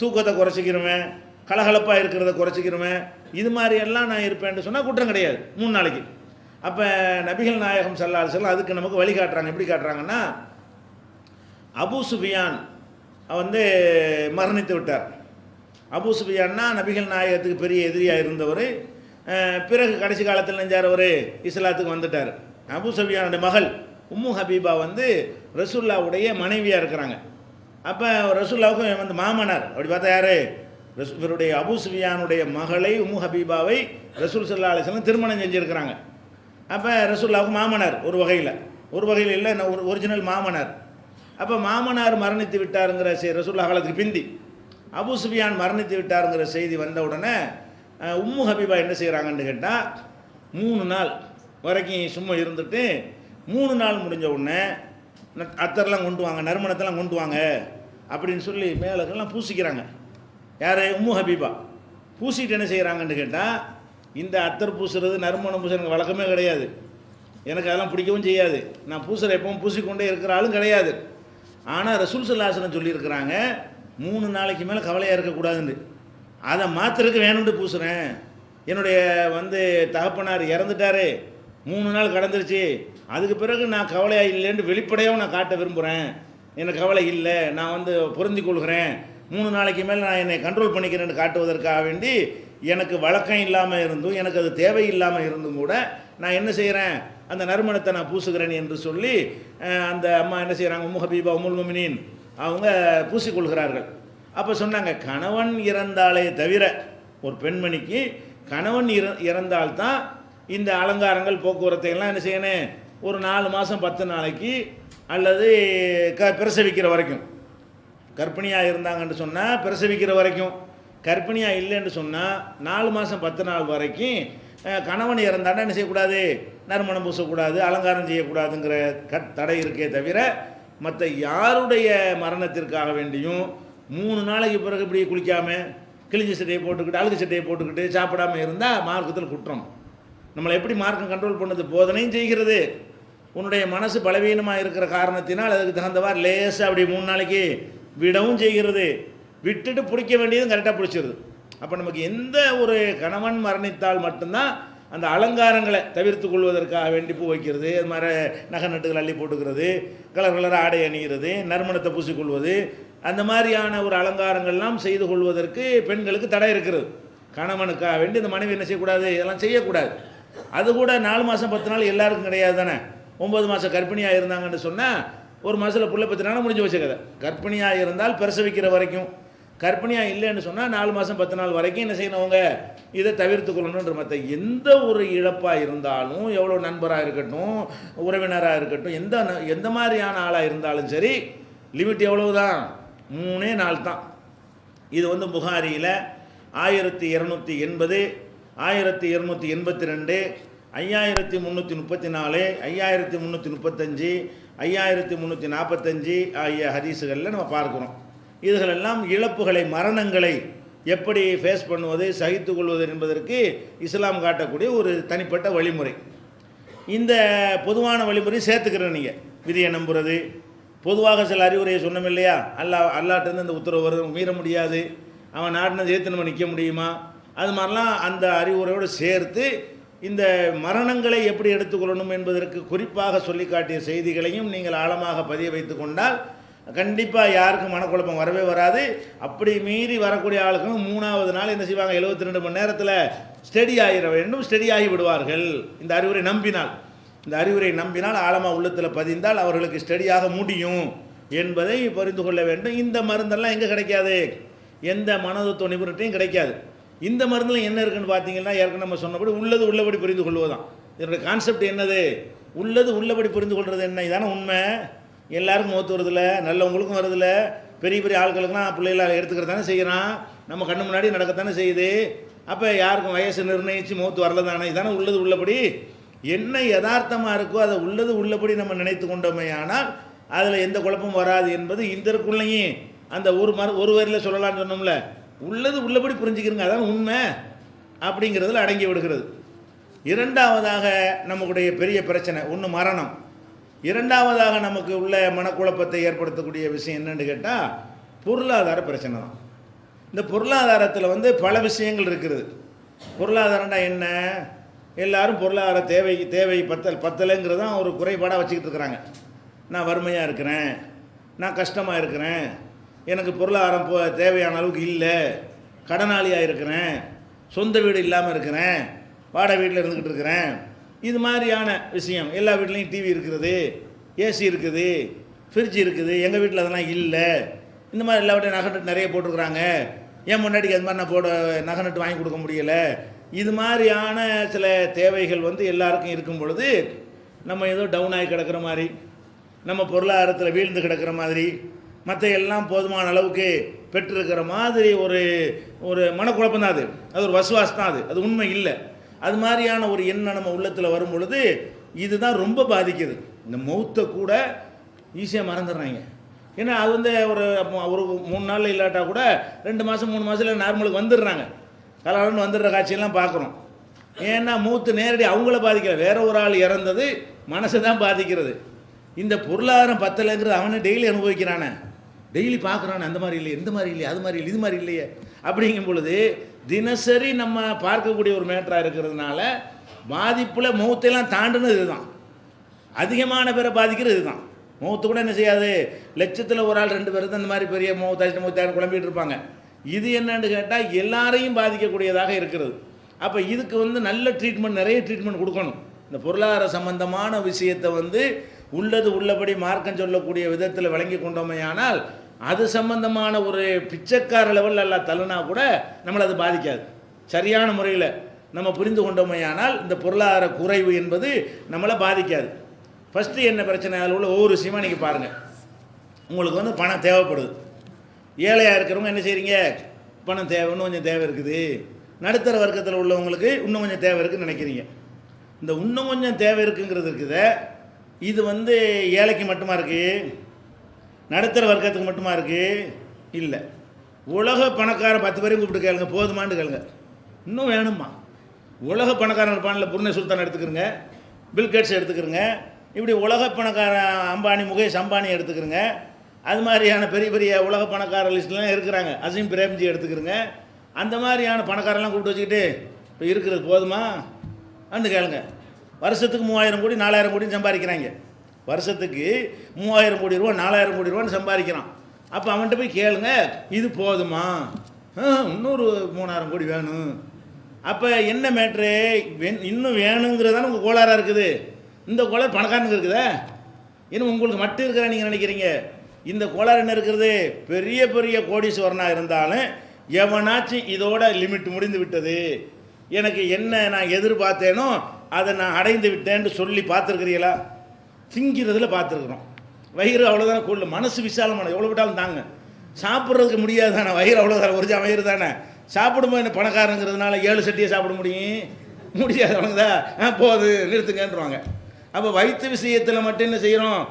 தூக்கத்தை குறைச்சிக்கிருவேன், கலகலப்பாக இருக்கிறத குறைச்சிக்கிருவேன். இது மாதிரியெல்லாம் நான் இருப்பேன்னு சொன்னால் குற்றம் கிடையாது 3 நாளைக்கு. அப்போ நபிகள் நாயகம் ஸல்லல்லாஹு அலைஹி வஸல்லம் அதுக்கு நமக்கு வழி காட்டுறாங்க. எப்படி காட்டுறாங்கன்னா, அபூ சுஃபியான் மரணித்து விட்டார். அபூ சுஃபியான்னா நபிகள் நாயகத்துக்கு பெரிய எதிரியாக இருந்தவர். பிறகு கடைசி காலத்தில் நெஞ்சார் அவர் இஸ்லாத்துக்கு வந்துட்டார். அபூ சுஃபியானுடைய மகள் உம்மு ஹபீபா ரசூலுல்லாஹ்வுடைய மனைவியாக இருக்கிறாங்க. அப்போ ரசூலுல்லாஹ்வுக்கு மாமனார். அப்படி பார்த்தா யார், இவருடைய அபூ சுஃபியானுடைய மகளை உம்மு ஹபீபாவை ரசூல் ஸல்லல்லாஹு அலைஹி வஸல்லம் திருமணம் செஞ்சுருக்கிறாங்க. அப்போ ரசூலுல்லாஹ்வுக்கு மாமனார் ஒரு வகையில் இல்லை, ஒரிஜினல் மாமனார். அப்போ மாமனார் மரணித்து விட்டாருங்கிற ரசூலுல்லாஹ் காலத்துக்கு பிந்தி அபூ சுஃபியான் மரணித்து விட்டாருங்கிற செய்தி வந்த உடனே உம்மு ஹபீபா என்ன செய்கிறாங்கன்னு கேட்டால் 3 நாள் வரைக்கும் சும்மா இருந்துட்டு 3 நாள் முடிஞ்ச உடனே அத்தர்லாம் கொண்டு வாங்க, நறுமணத்தெல்லாம் கொண்டு வாங்க அப்படின்னு சொல்லி மேலக்கெல்லாம் பூசிக்கிறாங்க. யார்? உம்மு ஹபீபா. பூசிட்டு என்ன செய்கிறாங்கன்னு கேட்டால், இந்த அத்தர் பூசுறது நறுமணம் பூசுறது எனக்கு வழக்கமே கிடையாது, எனக்கு அதெல்லாம் பிடிக்கவும் செய்யாது, நான் பூசுகிற எப்பவும் பூசிக்கொண்டே இருக்கிற ஆளும் கிடையாது. ஆனால் ரசூல் ஸல்லல்லாஹு அலைஹி வஸல்லம் சொல்லியிருக்கிறாங்க 3 நாளைக்கு மேலே கவலையாக இருக்கக்கூடாதுன்னு. அதை மாத்திரக்கு வேணும்னு பூசுகிறேன். என்னுடைய தகப்பனார் இறந்துட்டாரு, 3 நாள் கடந்துருச்சு, அதுக்கு பிறகு நான் கவலையாக இல்லைன்னு வெளிப்படையாகவும் நான் காட்ட விரும்புகிறேன். எனக்கு கவலை இல்லை, நான் பொருந்தி கொள்கிறேன், 3 நாளைக்கு மேலே நான் என்னை கண்ட்ரோல் பண்ணிக்கிறேன்னு காட்டுவதற்காக வேண்டி எனக்கு வழக்கம் இல்லாமல் இருந்தும் எனக்கு அது தேவை இல்லாமல் இருந்தும் கூட நான் என்ன செய்கிறேன், அந்த நறுமணத்தை நான் பூசுகிறேன் என்று சொல்லி அந்த அம்மா என்ன செய்கிறாங்க, உம்மு ஹபீபா உம்முல் முஃமினீன் அவங்க பூசிக்கொள்கிறார்கள். அப்போ சொன்னாங்க, கணவன் இறந்தாலே தவிர ஒரு பெண்மணிக்கு கணவன் இறந்தால்தான் இந்த அலங்காரங்கள் போக்குவரத்தை எல்லாம் என்ன செய்யணும், ஒரு 4 மாதம் 10 நாளைக்கு அல்லது பிரசவிக்கிற வரைக்கும், கர்ப்பிணியாக இருந்தாங்கன்னு சொன்னால் பிரசவிக்கிற வரைக்கும், கர்ப்பிணியாக இல்லைன்னு சொன்னால் 4 மாதம் 10 நாள் வரைக்கும் கணவன் இறந்தாண்டா என்ன செய்யக்கூடாது, நறுமணம் பூசக்கூடாது, அலங்காரம் செய்யக்கூடாதுங்கிற தடை இருக்கே தவிர மற்ற யாருடைய மரணத்திற்காக வேண்டியும் 3 நாளைக்கு பிறகு இப்படி குளிக்காமல் கிழிஞ்ச சட்டையை போட்டுக்கிட்டு அழுகு சட்டையை போட்டுக்கிட்டு சாப்பிடாமல் இருந்தால் மார்க்கத்தில் குற்றம். நம்மளை எப்படி மார்க்கம் கண்ட்ரோல் பண்ணது, போதனையும் செய்கிறது, உன்னுடைய மனசு பலவீனமாக இருக்கிற காரணத்தினால் அதுக்கு தகுந்தவாறு லேசாக அப்படி 3 நாளைக்கு விடவும் செய்கிறது, விட்டுட்டு பிடிக்க வேண்டியதும் கரெக்டாக பிடிச்சிருது. அப்போ நமக்கு எந்த ஒரு கணவன் மரணித்தால் மட்டும்தான் அந்த அலங்காரங்களை தவிர்த்து கொள்வதற்காக வேண்டி பூ வைக்கிறது, அது மாதிரி நகை நட்டுகள் அள்ளி போட்டுக்கிறது, கலர் கலராக ஆடை அணிகிறது, நறுமணத்தை பூசிக்கொள்வது, அந்த மாதிரியான ஒரு அலங்காரங்கள்லாம் செய்து கொள்வதற்கு பெண்களுக்கு தடை இருக்கிறது. கணவனுக்காக வேண்டி இந்த மனைவி என்ன செய்யக்கூடாது, இதெல்லாம் செய்யக்கூடாது. அது கூட 4 மாதம் 10 நாள் எல்லாருக்கும் கிடையாது தானே. 9 மாதம் கர்ப்பிணியாக இருந்தாங்கன்னு சொன்னால் 1 மாதத்தில் புள்ள பெற்றுனாலும் முடிஞ்சு வச்ச கதை. கர்ப்பிணியாக இருந்தால் பிரசவிக்கிற வரைக்கும், கர்ப்பிணியாக இல்லைன்னு சொன்னால் 4 மாதம் 10 நாள் வரைக்கும் என்ன செய்யணுங்க, இதை தவிர்த்து கொள்ளணுன்ற. மற்ற எந்த ஒரு இழப்பாக இருந்தாலும், எவ்வளோ நண்பராக இருக்கட்டும், உறவினராக இருக்கட்டும், எந்த மாதிரியான ஆளாக இருந்தாலும் சரி, லிமிட் எவ்வளவு தான், 3 நாள் தான். இது புகாரியில் 1280, 1282, 5334, 5335, 5345 ஆகிய ஹதீஸுகளில் நம்ம பார்க்குறோம். இதுகளெல்லாம் இழப்புகளை, மரணங்களை எப்படி ஃபேஸ் பண்ணுவது, சகித்து கொள்வது என்பதற்கு இஸ்லாம் காட்டக்கூடிய ஒரு தனிப்பட்ட வழிமுறை. இந்த பொதுவான வழிமுறை சேர்த்துக்கிறேன். நீங்கள் விதியை நம்புறது, பொதுவாக சில அறிவுரையை சொன்னோம் இல்லையா, அல்லாட்டேருந்து இந்த உத்தரவு வருது, மீற முடியாது, அவன் நாட்டினது ஏற்று நம்ம நிற்க முடியுமா, அது மாதிரிலாம் அந்த அறிவுரையோடு சேர்த்து இந்த மரணங்களை எப்படி எடுத்துக்கொள்ளணும் என்பதற்கு குறிப்பாக சொல்லி காட்டிய செய்திகளையும் நீங்கள் ஆழமாக பதிய வைத்து கொண்டால் கண்டிப்பாக யாருக்கும் மனக்குழப்பம் வரவே வராது. அப்படி மீறி வரக்கூடிய ஆளுக்கும் 3ஆவது நாள் என்ன செய்வாங்க, 72 மணி நேரத்தில் ஸ்டடி ஆகிட வேண்டும், ஸ்டடி ஆகி விடுவார்கள். இந்த அறிவுரை நம்பினால் ஆழமாக உள்ளத்தில் பதிந்தால் அவர்களுக்கு ஸ்டடியாக முடியும் என்பதை புரிந்து கொள்ள வேண்டும். இந்த மருந்தெல்லாம் எங்கே கிடைக்காது, எந்த மனதத்துவ நிபுணர்கிட்டையும் கிடைக்காது. இந்த மருந்தில் என்ன இருக்குன்னு பார்த்தீங்கன்னா, ஏற்கனவே நம்ம சொன்னபடி உள்ளது உள்ளபடி புரிந்து கொள்வதுதான் இதனுடைய கான்செப்ட். என்னது, உள்ளது உள்ளபடி புரிந்து கொள்வது என்ன, இதான உண்மை. எல்லாருக்கும் மௌத்து வருதில்ல, நல்லவங்களுக்கும் வருதில்ல, பெரிய பெரிய ஆட்களுக்குலாம் பிள்ளைகளாக எடுத்துக்கிறது தானே செய்கிறான், நம்ம கண்ணு முன்னாடி நடக்கத்தானே செய்யுது. அப்போ யாருக்கும் வயசு நிர்ணயித்து மௌத்து வரல தானே, இதானே உள்ளது உள்ளபடி. என்ன யதார்த்தமாக இருக்கோ அதை உள்ளது உள்ளபடி நம்ம நினைத்து கொண்டோமே ஆனால் அதில் எந்த குழப்பமும் வராது என்பது இதற்குள்ளேயும் அந்த ஒரு வரியில் சொல்லலாம்னு சொன்னோம்ல, உள்ளது உள்ளபடி புரிஞ்சுக்கிறங்க, அதான் உண்மை அப்படிங்கிறதுல அடங்கி விடுகிறது. இரண்டாவதாக நம்முடைய பெரிய பிரச்சனை ஒன்று மரணம். இரண்டாவதாக நமக்கு உள்ள மனக்குழப்பத்தை ஏற்படுத்தக்கூடிய விஷயம் என்னன்னு கேட்டால் பொருளாதார பிரச்சனை தான். இந்த பொருளாதாரத்தில் பல விஷயங்கள் இருக்குது. பொருளாதாரம்னா என்ன, எல்லாரும் பொருளாதார தேவை பத்தலைங்கிறது தான் ஒரு குறைபாடாக வச்சுக்கிட்டு இருக்கிறாங்க. நான் வறுமையாக இருக்கிறேன், நான் கஷ்டமாக இருக்கிறேன், எனக்கு பொருளாதாரம் தேவையான அளவுக்கு இல்லை, கடனாளியாக இருக்கிறேன், சொந்த வீடு இல்லாமல் இருக்கிறேன், வாடகை வீட்டில் இருந்துக்கிட்டு இருக்கிறேன். இது மாதிரியான விஷயம். எல்லா வீட்லேயும் டிவி இருக்குது, ஏசி இருக்குது, ஃப்ரிட்ஜ் இருக்குது, எங்கள் வீட்டில் அதெல்லாம் இல்லை. இந்த மாதிரி எல்லா வீட்டையும் நகை நட்டு நிறைய போட்டிருக்கிறாங்க, ஏன் முன்னாடிக்கு அது மாதிரி நான் நகை நட்டு வாங்கி கொடுக்க முடியலை. இது மாதிரியான சில தேவைகள் எல்லாருக்கும் இருக்கும் பொழுது நம்ம ஏதோ டவுன் ஆகி கிடக்கிற மாதிரி, நம்ம பொருளாதாரத்தில் வீழ்ந்து கிடக்கிற மாதிரி, மற்ற எல்லாம் போதுமான அளவுக்கு பெற்றிருக்கிற மாதிரி ஒரு ஒரு மனக்குழப்பம் தான் அது. அது ஒரு வசுவாஸ் தான், அது உண்மை இல்லை. அது மாதிரியான ஒரு எண்ணம் நம்ம உள்ளத்தில் வரும் பொழுது இதுதான் ரொம்ப பாதிக்குது. இந்த மௌத்தை கூட ஈஸியாக மறந்துடுறாங்க. ஏன்னா அது ஒரு 3 நாள் இல்லாட்டா கூட 2 மாதம் 3 மாதத்தில் நார்மலுக்கு வந்துடுறாங்க. கலவரன்னு வந்துடுற காட்சியெல்லாம் பார்க்குறோம். ஏன்னா மூத்து நேரடி அவங்கள பாதிக்கல, வேற ஒரு ஆள் இறந்தது மனசை தான் பாதிக்கிறது. இந்த பொருளாதாரம் பத்தலைங்கிறது அவனை டெய்லி அனுபவிக்கிறானே, டெய்லி பார்க்குறானே, அந்த மாதிரி இல்லையே, இந்த மாதிரி இல்லையே, அது மாதிரி இல்லை, இது மாதிரி இல்லையே. அப்படிங்கும் பொழுது தினசரி நம்ம பார்க்கக்கூடிய ஒரு மேட்டராக இருக்கிறதுனால பாதிப்பில் மௌத்தையெல்லாம் தாண்டினது இதுதான். அதிகமான பேரை பாதிக்கிறது இதுதான். மௌத்து கூட என்ன செய்யாது, லட்சத்தில் ஒரு ஆள் 2 பேர் தான் இந்த மாதிரி பெரிய மௌத்தாயிரம் குழம்பிட்டு இருப்பாங்க. இது என்னன்னு கேட்டால் எல்லாரையும் பாதிக்கக்கூடியதாக இருக்கிறது. அப்போ இதுக்கு நல்ல ட்ரீட்மெண்ட், நிறைய ட்ரீட்மெண்ட் கொடுக்கணும். இந்த பொருளாதார சம்பந்தமான விஷயத்தை உள்ளது உள்ளபடி மார்க்கம் சொல்லக்கூடிய விதத்தில் விளங்கி கொண்டோமையானால் அது சம்பந்தமான ஒரு பிச்சைக்கார லெவலில் எல்லாம் தள்ளுனா கூட நம்மளை அது பாதிக்காது. சரியான முறையில் நம்ம புரிந்து கொண்டோமையானால் இந்த பொருளாதார குறைவு என்பது நம்மளை பாதிக்காது. ஃபஸ்ட்டு என்ன பிரச்சனை, அதில் உள்ள ஒவ்வொரு விஷயமா நீங்கள் பாருங்கள். உங்களுக்கு பணம் தேவைப்படுது. ஏழையாக இருக்கிறவங்க என்ன செய்கிறீங்க, பணம் தேவை, இன்னும் கொஞ்சம் தேவை இருக்குது. நடுத்தர வர்க்கத்தில் உள்ளவங்களுக்கு இன்னும் கொஞ்சம் தேவை இருக்குதுன்னு நினைக்கிறீங்க. இந்த இன்னும் கொஞ்சம் தேவை இருக்குங்கிறது இருக்குது, இது ஏழைக்கு மட்டுமா இருக்குது, நடுத்தர வர்க்கத்துக்கு மட்டுமா இருக்குது? இல்லை. உலக பணக்காரன் 10 பேரையும் கூப்பிட்டு கேளுங்க, போதுமான்னு கேளுங்க, இன்னும் வேணுமா? உலக பணக்காரன் இருப்பான்ல, புர்னே சுல்தான் எடுத்துக்கிறங்க, பில்கேட்ஸ் எடுத்துக்கிறங்க, இப்படி உலக பணக்காரன் அம்பானி, முகேஷ் அம்பானி எடுத்துக்கிறங்க, அது மாதிரியான பெரிய பெரிய உலக பணக்கார லிஸ்ட்லாம் இருக்கிறாங்க, அசீம் பிரேம்ஜி எடுத்துக்கிறங்க. அந்த மாதிரியான பணக்காரெல்லாம் கூப்பிட்டு வச்சுக்கிட்டு இப்போ இருக்கிறது போதுமா அன்னு கேளுங்க. வருஷத்துக்கு 3000 கோடி 4000 கோடின்னு சம்பாதிக்கிறாங்க. வருஷத்துக்கு 3000 கோடி ரூபா 4000 கோடி ரூபான்னு சம்பாதிக்கிறான். அப்போ அவன்கிட்ட போய் கேளுங்க, இது போதுமா, இன்னொரு 3000 கோடி வேணும். அப்போ என்ன மேட்ரு, இன்னும் வேணுங்கிறதான உங்கள் கோளாறாக இருக்குது. இந்த கோளாறு பணக்காரனுக்கு இருக்குதா, இன்னும் உங்களுக்கு மட்டும் இருக்கிற நீங்கள் நினைக்கிறீங்க. இந்த கோளாறு என்ன இருக்கிறது, பெரிய பெரிய கோடீஸ்வரனாக இருந்தாலும் எவனாச்சும் இதோட லிமிட் முடிந்து விட்டது, எனக்கு என்ன நான் எதிர்பார்த்தேனோ அதை நான் அடைந்து விட்டேன்னு சொல்லி பார்த்துருக்கிறீங்களா? திங்கிறதுல பார்த்துருக்குறோம். வயிறு அவ்வளோதானே கொள்ளு, மனசு விசாலமான, எவ்வளோ விட்டாலும் தாங்க. சாப்பிட்றதுக்கு முடியாது தானே, வயிறு அவ்வளோதானே, ஒரு வயிறு தானே. சாப்பிடும்போது என்ன பணக்காரங்கிறதுனால 7 சட்டியை சாப்பிட முடியாது அவனுக்குதா, போது நிறுத்துங்கன்றாங்க. அப்போ வயிற்று விஷயத்தில் மட்டும் என்ன செய்கிறோம்,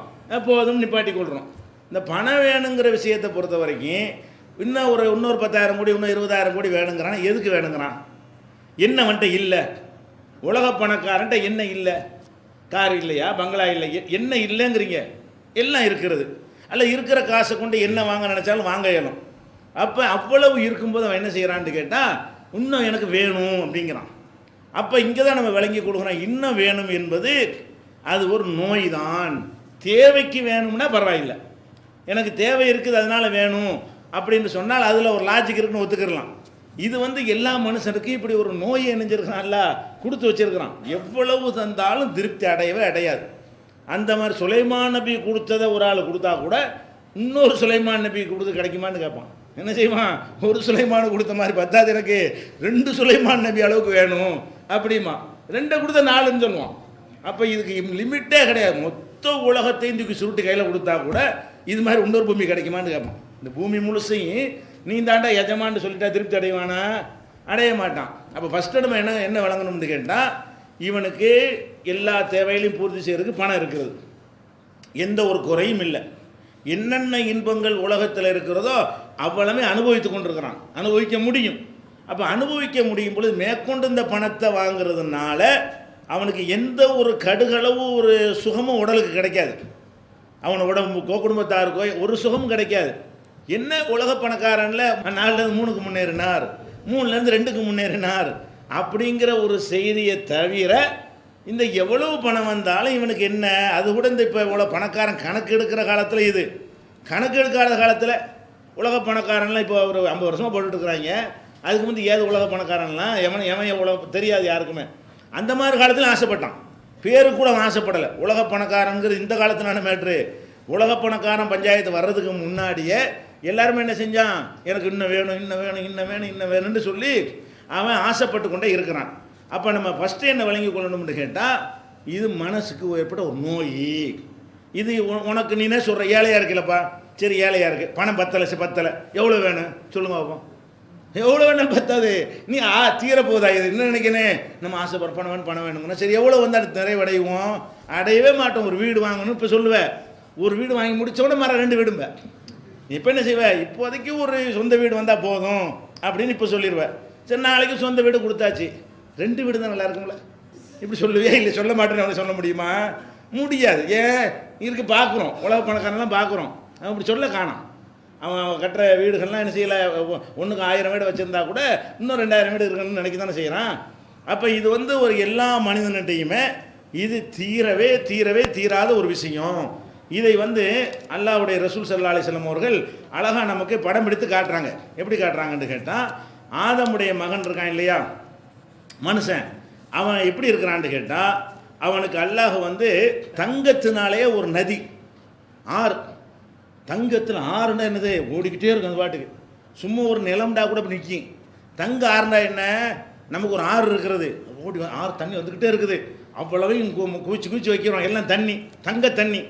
போதும் நிப்பாட்டி கொள்கிறோம். இந்த பணம் வேணுங்கிற விஷயத்தை பொறுத்த வரைக்கும் இன்னொரு 10,000 கோடி, இன்னும் 20,000 கோடி வேணுங்கிறான். எதுக்கு வேணுங்கிறான், என்ன வந்துட்டு இல்லை? உலக பணக்காரன்ட்ட என்ன இல்லை, கார் இல்லையா, பங்களா இல்லையா, என்ன இல்லைங்கிறீங்க? எல்லாம் இருக்கிறது. அல்ல இருக்கிற காசை கொண்டு என்ன வாங்க நினச்சாலும் வாங்க இயலும். அப்போ அவ்வளவு இருக்கும்போது அவன் என்ன செய்கிறான்னு கேட்டால் இன்னும் எனக்கு வேணும் அப்படிங்கிறான். அப்போ இங்கே தான் நம்ம விளங்கி கொடுக்குறோம், இன்னும் வேணும் என்பது அது ஒரு நோய் தான். தேவைக்கு வேணும்னா பரவாயில்லை, எனக்கு தேவை இருக்குது அதனால் வேணும் அப்படின்னு சொன்னால் அதில் ஒரு லாஜிக் இருக்குன்னு ஒத்துக்கிடலாம். இது எல்லா மனுஷனுக்கும் இப்படி ஒரு நோயை இணைஞ்சிருக்கிறான்ல, கொடுத்து வச்சிருக்கிறான். எவ்வளவு தந்தாலும் திருப்தி அடையாது. அந்த மாதிரி சுலைமான் நபி கொடுத்ததை ஒரு ஆள் கொடுத்தா கூட இன்னொரு சுலைமான் நபி கொடுத்து கிடைக்குமான்னு கேட்பான். என்ன செய்வான், ஒரு சுலைமான் கொடுத்த மாதிரி பத்தாது, எனக்கு 2 சுலைமான் நபி அளவுக்கு வேணும் அப்படிமா, 2 கொடுத்த 4ன்னு சொல்லுவான். அப்போ இதுக்கு லிமிட்டே கிடையாது. மொத்த உலகத்தையும் தூக்கி சுருட்டு கையில் கொடுத்தா கூட இது மாதிரி இன்னொரு பூமி கிடைக்குமான்னு கேட்பான். இந்த பூமி முழுசையும் நீ தாண்டா எஜமான்னு சொல்லிட்டா திருப்தி அடைவானா? அடைய மாட்டான். அப்போ ஃபஸ்ட்டு நம்ம என்ன வழங்கணும்னு கேட்டால், இவனுக்கு எல்லா தேவைகளையும் பூர்த்தி செய்கிறதுக்கு பணம் இருக்கிறது, எந்த ஒரு குறையும் இல்லை. என்னென்ன இன்பங்கள் உலகத்தில் இருக்கிறதோ அவ்வளவுமே அனுபவித்து கொண்டிருக்கிறான், அனுபவிக்க முடியும். அப்போ அனுபவிக்க முடியும் பொழுது மேற்கொண்டு இந்த பணத்தை வாங்கிறதுனால அவனுக்கு எந்த ஒரு கடுகளவு ஒரு சுகமும் உடலுக்கு கிடைக்காது. அவன் உடம்புக்கோ குடும்பத்தாருக்கோ ஒரு சுகமும் கிடைக்காது. என்ன உலக பணக்காரனில் 4லேருந்து 3க்கு முன்னேறினார், 3லேருந்து 2க்கு முன்னேறினார் அப்படிங்கிற ஒரு செய்தியை தவிர இந்த எவ்வளவு பணம் வந்தாலும் இவனுக்கு என்ன, அது கூட இந்த இப்போ இவ்வளோ பணக்காரன் கணக்கு எடுக்கிற காலத்தில், இது கணக்கு எடுக்காத காலத்தில் உலக பணக்காரன்லாம் இப்போ ஒரு 50 வருஷமாக போட்டுட்ருக்குறாங்க. அதுக்கு முந்தி ஏது உலக பணக்காரன்லாம் எவன் எவ்வளோ தெரியாது யாருக்குமே. அந்த மாதிரி காலத்தில் ஆசைப்பட்டான், பேரு கூட ஆசைப்படலை. உலக பணக்காரங்கிறது இந்த காலத்திலான மேட்ரு. உலக பணக்காரன் பஞ்சாயத்து வர்றதுக்கு முன்னாடியே எல்லாருமே என்ன செஞ்சான், எனக்கு இன்னும் வேணும், இன்னும் வேணும், இன்னும் வேணும், இன்னும் வேணும்னு சொல்லி அவன் ஆசைப்பட்டு கொண்டே இருக்கிறான். அப்போ நம்ம ஃபஸ்ட்டு என்ன விளங்கி கொள்ளணும்னு கேட்டால், இது மனசுக்கு ஏற்பட்ட ஒரு நோய். இது உனக்கு நீனே சொல்கிற ஏழையாக இருக்குல்லப்பா, சரி ஏழையாக இருக்குது, பணம் பத்தலை, எவ்வளோ வேணும் சொல்லுங்க பார்ப்போம். எவ்வளோ வேணாலும் பத்தாது, நீ தீரப்போதா இது என்ன நினைக்கிறேன், நம்ம ஆசைப்படுற பணம் வேணுங்கன்னா சரி எவ்வளோ வந்து அது நிறைவடைவோம், அடையவே மாட்டோம். ஒரு வீடு வாங்கணும் இப்போ சொல்லுவேன், ஒரு வீடு வாங்கி முடிச்சோட மர 2 வீடும்ப. இப்போ என்ன செய்வேன், இப்போதைக்கு ஒரு சொந்த வீடு வந்தால் போதும் அப்படின்னு இப்போ சொல்லிடுவேன். சரி நாளைக்கு சொந்த வீடு கொடுத்தாச்சு, 2 வீடு தான் நல்லா இருக்கும்ல, இப்படி சொல்லுவே இல்லை, சொல்ல மாட்டேன்னு அவனை சொல்ல முடியுமா? முடியாது. ஏன் இருக்கு பார்க்குறோம், உலக பணக்காரெல்லாம் பார்க்குறோம், அவன் இப்படி சொல்ல காணாம். அவன் கட்டுற வீடுகள்லாம் என்ன செய்யலை, ஒன்றுக்கு 1000 வீடு வச்சுருந்தா கூட இன்னும் 2000 வீடு இருக்குன்னு நினைக்க தானே செய்கிறான். அப்போ இது வந்து ஒரு எல்லா மனிதன்கிட்டையுமே இது தீரவே தீராத ஒரு விஷயம். இதை வந்து அல்லாஹ்வுடைய ரசூல் ஸல்லல்லாஹு அலைஹி வஸல்லம் அவர்கள் அழகாக நமக்கு படம் எடுத்து காட்டுறாங்க. எப்படி காட்டுறாங்கன்னு கேட்டால், ஆதமுடைய மகன் இருக்கான் இல்லையா மனுஷன், அவன் எப்படி இருக்கிறான்னு கேட்டால், அவனுக்கு அல்லாஹ் வந்து தங்கத்தினாலே ஒரு நதி, ஆறு, தங்கத்தில் ஆறுனா என்னது ஓடிக்கிட்டே இருக்கும் அந்த பாட்டுக்கு, சும்மா ஒரு நிலம்டா கூட நிற்கும். தங்க ஆறுனா என்ன, நமக்கு ஒரு ஆறு இருக்கிறது, ஓடி ஆறு தண்ணி வந்துக்கிட்டே இருக்குது, அவ்வளவையும் குவிச்சு வைக்கிறோம், எல்லாம் தண்ணி, தங்க தண்ணி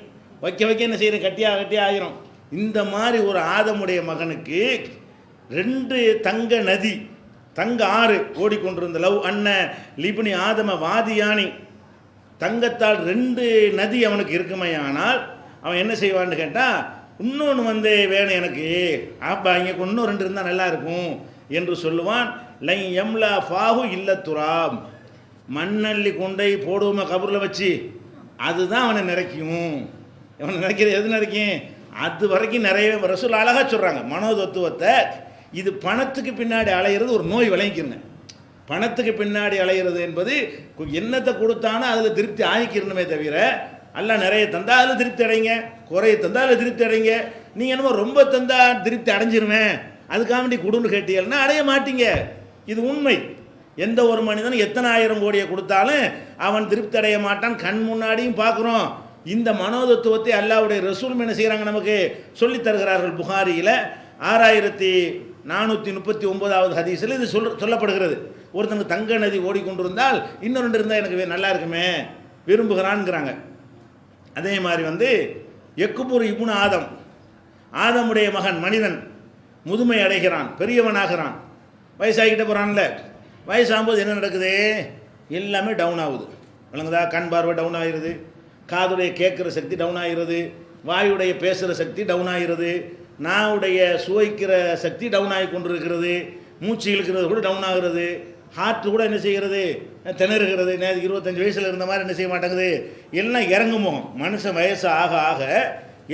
வைக்க என்ன செய்யணும், கட்டியாக ஆகிரும். இந்த மாதிரி ஒரு ஆதமுடைய மகனுக்கு 2 தங்க நதி, தங்க ஆறு ஓடிக்கொண்டிருந்த லவ் அண்ண லிபுனி ஆதம வாதியானி, தங்கத்தால் 2 நதி அவனுக்கு இருக்குமையானால் அவன் என்ன செய்வான்னு கேட்டால், இன்னொன்று வந்து வேணும் எனக்கு, அப்பா இங்கே இன்னும் 2 இருந்தால் நல்லா இருக்கும் என்று சொல்லுவான். லை எம்லா ஃபாஹு இல்ல துராம், மண்ணள்ளி கொண்டை போடுவோமா கபூரில் வச்சு, அதுதான் அவனை நிறைக்கும். அவனை நிறைக்கிறது எது நிறைக்கும், அது வரைக்கும் நிறைய. ரசூல் அழகாக சொல்கிறாங்க மனோதத்துவத்தை. இது பணத்துக்கு பின்னாடி அலையிறது ஒரு நோய் விளங்கிக்கிறங்க. பணத்துக்கு பின்னாடி அலையிறது என்பது என்னத்தை கொடுத்தானோ அதில் திருப்தி ஆகிக்கிறணுமே தவிர, எல்லாம் நிறைய தந்தால் அதில் திருப்தி அடைங்க, குறைய தந்தால் அதில் திருப்தி அடைங்க. நீங்கள் என்னமோ ரொம்ப தந்தால் திருப்தி அடைஞ்சிருவேன் அதுக்காக வேண்டி கொடுன்னு கேட்டீங்கன்னா அடைய மாட்டீங்க. இது உண்மை. எந்த ஒரு மனிதனும் எத்தனை 1000 கோடியை கொடுத்தாலும் அவன் திருப்தி அடைய மாட்டான், கண் முன்னாடியும் பார்க்குறோம். இந்த மனோதத்துவத்தை அல்லாஹ்வுடைய ரசூல் என்ன செய்கிறாங்க, நமக்கு சொல்லித் தருகிறார்கள். புகாரியில் 6439வது ஹதீஸில் இது சொல்லப்படுகிறது. ஒருத்தனுக்கு தங்க நதி ஓடிக்கொண்டிருந்தால் இன்னும் 2 இருந்தால் எனக்கு நல்லா இருக்குமே விரும்புகிறான்ங்கிறாங்க. அதே மாதிரி வந்து எக்குபுர் இப்னு ஆதம், ஆதமுடைய மகன் மனிதன் முதுமை அடைகிறான், பெரியவனாகிறான், வயசாகிக்கிட்ட போகிறான்ல, வயசாகும்போது என்ன நடக்குது, எல்லாமே டவுன் ஆகுது. விளங்குதா, கண் பார்வை டவுன் ஆகிடுது, காதுடைய கேட்குற சக்தி டவுன் ஆகிறது, வாயுடைய பேசுகிற சக்தி டவுன் ஆகிறது, நாவுடைய சுவைக்கிற சக்தி டவுன் ஆகி கொண்டிருக்கிறது, மூச்சு இழுக்கிறது கூட டவுன் ஆகிறது, ஹார்ட் கூட என்ன செய்கிறது, திணறுகிறது. 25 வயசில் இருந்த மாதிரி என்ன செய்ய மாட்டேங்குது, எல்லாம் இறங்குமுகம். மனுஷன் வயசு ஆக ஆக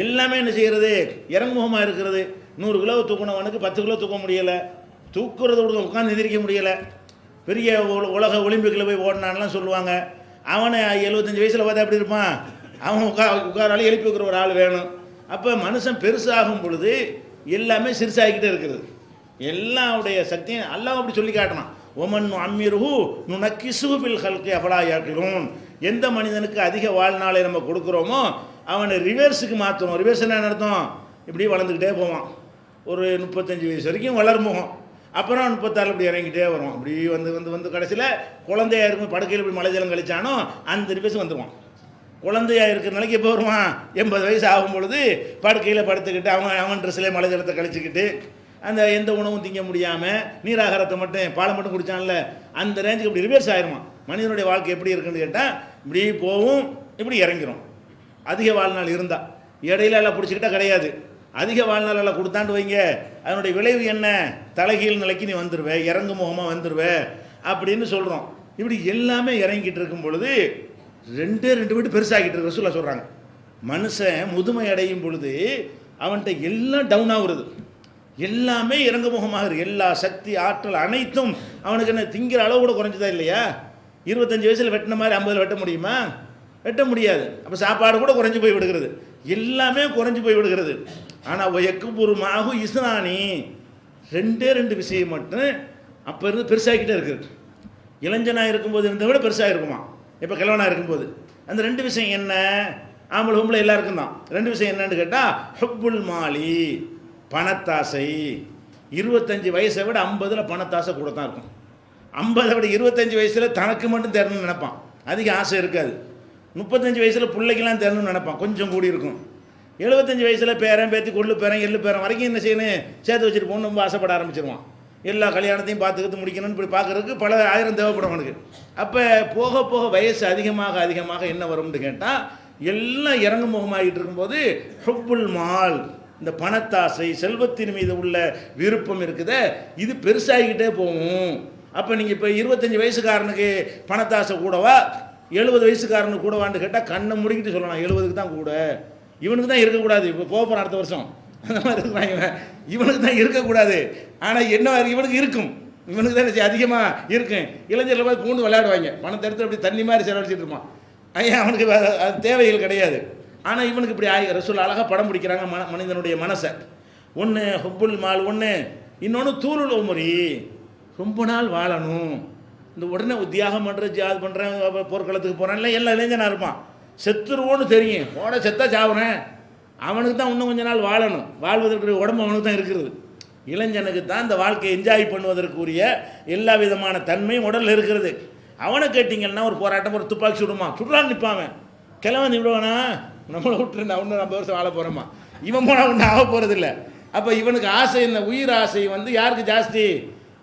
எல்லாமே என்ன செய்கிறது, இறங்குமுகமாக இருக்கிறது. 100 கிலோ தூக்கினவனுக்கு 10 கிலோ தூக்க முடியலை, தூக்குறத விட உட்காந்து எதிர்க்க முடியலை. பெரிய உலக ஒலிம்பிக்கில் போய் ஓடினான்லாம் சொல்லுவாங்க. அவனை 75 வயசில் பார்த்தா எப்படி இருப்பான், அவன் உட்காராலும் எழுப்பி வைக்கிற ஒரு ஆள் வேணும். அப்போ மனுஷன் பெருசாகும் பொழுது எல்லாமே சிறுசாகிக்கிட்டே இருக்கிறது. எல்லாவுடைய சக்தியும் அல்லாஹ் அப்படி சொல்லி காட்டணும். ஒமன் அம்மிருஹு நுனக்கிசுஹு பில் ஹல்கி அஃபலா யாக்கிலூன். எந்த மனிதனுக்கு அதிக வாழ்நாளை நம்ம கொடுக்குறோமோ அவனை ரிவர்ஸுக்கு மாற்றணும். ரிவர்ஸ் என்ன அர்த்தம், இப்படி வளர்ந்துக்கிட்டே போவான். ஒரு 35 வயசு வரைக்கும் வளர்முகம், அப்புறம் 36 இப்படி இறங்கிட்டே வரும். அப்படி வந்து வந்து வந்து கடைசியில் குழந்தையாக இருக்கும் படுக்கையில் இப்படி மலை ஜலம் கழிச்சானோ அந்த ரிவர்ஸ் வந்துடுவான். குழந்தையாக இருக்கிற நிலைக்கு எப்போ வருவான், 80 வயசு ஆகும் பொழுது படுக்கையில் படுத்துக்கிட்டு அவன் ட்ரெஸ்ஸில் மலை ஜலத்தை கழிச்சிக்கிட்டு அந்த எந்த உணவும் திங்க முடியாமல் நீராகாரத்தை மட்டும் பாலம் மட்டும் குடித்தான்ல அந்த ரேஞ்சுக்கு இப்படி ரிவர்ஸ் ஆயிடுமா. மனிதனுடைய வாழ்க்கை எப்படி இருக்குன்னு கேட்டால் இப்படி போகும், இப்படி இறங்கிரும். அதிக வாழ்நாள் இருந்தால் இடையில எல்லாம் பிடிச்சிக்கிட்டா கிடையாது. அதிக வாழ்நாள் எல்லாம் கொடுத்தாண்டு வைங்க, அதனுடைய விளைவு என்ன, தலைகீழ் நிலைக்கு நீ வந்துடுவே, இறங்கு முகமாக வந்துடுவே அப்படின்னு சொல்கிறோம். இப்படி எல்லாமே இறங்கிட்டு இருக்கும் பொழுது 2 வீடு பெருசாகிட்டு இருக்கு. ரசூலுல்லாஹ் சொல்கிறாங்க, மனுஷன் முதுமை அடையும் பொழுது அவன்கிட்ட எல்லாம் டவுன் ஆகுறது, எல்லாமே இறங்குமுகமாக இருக்குது. எல்லா சக்தி ஆற்றல் அனைத்தும் அவனுக்கு என்ன திங்கிற அளவு கூட குறைஞ்சதா இல்லையா? 25 வயசில் வெட்டின மாதிரி 50 வெட்ட முடியுமா? வெட்ட முடியாது. அப்போ சாப்பாடு கூட குறைஞ்சி போய் விடுகிறது, எல்லாமே குறைஞ்சி போய் விடுகிறது. ஆனால் எக்குபுருமாகு இஸ்னானி 2 விஷயம் மட்டும் அப்போ இருந்து பெருசாகிக்கிட்டே இருக்குது. இளைஞனாக இருக்கும்போது இருந்த விட பெருசாக இருக்குமா இப்போ கிழவனாக இருக்கும்போது. அந்த 2 விஷயம் என்ன, ஆம்பளை பொம்பளை எல்லாருக்கும் தான். 2 விஷயம் என்னன்னு கேட்டால் ஹுப்புல் மாலி, பணத்தாசை. 25 வயசை விட 50ல் பணத்தாசை கூட தான் இருக்கும். 50 விட 25 வயசில் தனக்கு மட்டும் தரணும்னு நினைப்பான், அதிக ஆசை இருக்காது. 35 வயசில் பிள்ளைக்கெல்லாம் தரணும்னு நினைப்பான், கொஞ்சம் கூடி இருக்கும். 75 வயசில் பேரன் பேத்தி கொள்ளு பேரன் எள்ளு பேரன் வரைக்கும் என்ன செய்யணும், சேர்த்து வச்சுட்டு போகணும், ரொம்ப ஆசைப்பட ஆரம்பிச்சிருவான். எல்லா கல்யாணத்தையும் பார்த்துக்கிட்டு முடிக்கணும்னு இப்படி பார்க்குறதுக்கு பல ஆயிரம் தேவைப்படும் அவனுக்கு. அப்போ போக போக வயசு அதிகமாக அதிகமாக என்ன வரும்னு கேட்டால், எல்லாம் இறங்கு முகமாகிட்டு இருக்கும்போது ஹுப்புல் மால், இந்த பணத்தாசை செல்வத்தின் மீது உள்ள விருப்பம் இருக்குதே, இது பெருசாகிக்கிட்டே போகும். அப்போ நீங்கள் இப்போ 25 வயசுக்காரனுக்கு பணத்தாசை கூடவா, 70 வயசுக்காரனுக்கு கூடவான்னு கேட்டால் கண்ணை முடிக்கிட்டு சொல்லலாம், 70க்கு தான் கூட, இவனுக்கு தான் இருக்கக்கூடாது. இப்போ போகிறோம் அடுத்த வருஷம் அந்த மாதிரி இருக்கிறாங்க, இவனுக்கு தான் இருக்கக்கூடாது. ஆனால் என்ன இவனுக்கு இருக்கும், இவனுக்கு தான் அதிகமாக இருக்கும். இளைஞர்கள் போய் பூண்டு விளையாடுவாங்க, பணத்தை எடுத்து அப்படி தண்ணி மாதிரி செலவழிச்சிட்டு இருப்பான். ஐயா அவனுக்கு அது தேவைகள் கிடையாது. ஆனால் இவனுக்கு இப்படி ரசூல் அழகாக படம் பிடிக்கிறாங்க மனிதனுடைய மனசை. ஒன்று ஹுப்புல் மால், ஒன்று இன்னொன்று தூளுல் உமரி, ரொம்ப நாள் வாழணும். இந்த உடனே தியாகம் பண்ணுறேன், ஜியாத் பண்ணுறேன், போர்க்களத்துக்கு போகிறான்ல, எல்லாம் இளைஞனாக இருப்பான். செத்துருவோன்னு தெரியும், செத்தா சாவுறேன், அவனுக்கு தான் இன்னும் கொஞ்ச நாள் வாழணும், வாழ்வதற்கு உடம்பு அவனுக்கு தான் இருக்கிறது. இளைஞனுக்கு தான் இந்த வாழ்க்கையை என்ஜாய் பண்ணுவதற்குரிய எல்லா விதமான தன்மையும் உடலில் இருக்கிறது. அவனை கேட்டிங்கன்னா ஒரு போராட்டம், ஒரு துப்பாக்கி சுடுமா, சுடுறான்னு நிற்பான். கிழவன் விடுவானா, நம்மளை விட்டுருந்தா இன்னும் 50 வருஷம் வாழ போகிறோமா, இவன் போனால் ஒன்றும் ஆக போகிறதில்ல. அப்போ இவனுக்கு ஆசை, இந்த உயிர் ஆசை யாருக்கு ஜாஸ்தி,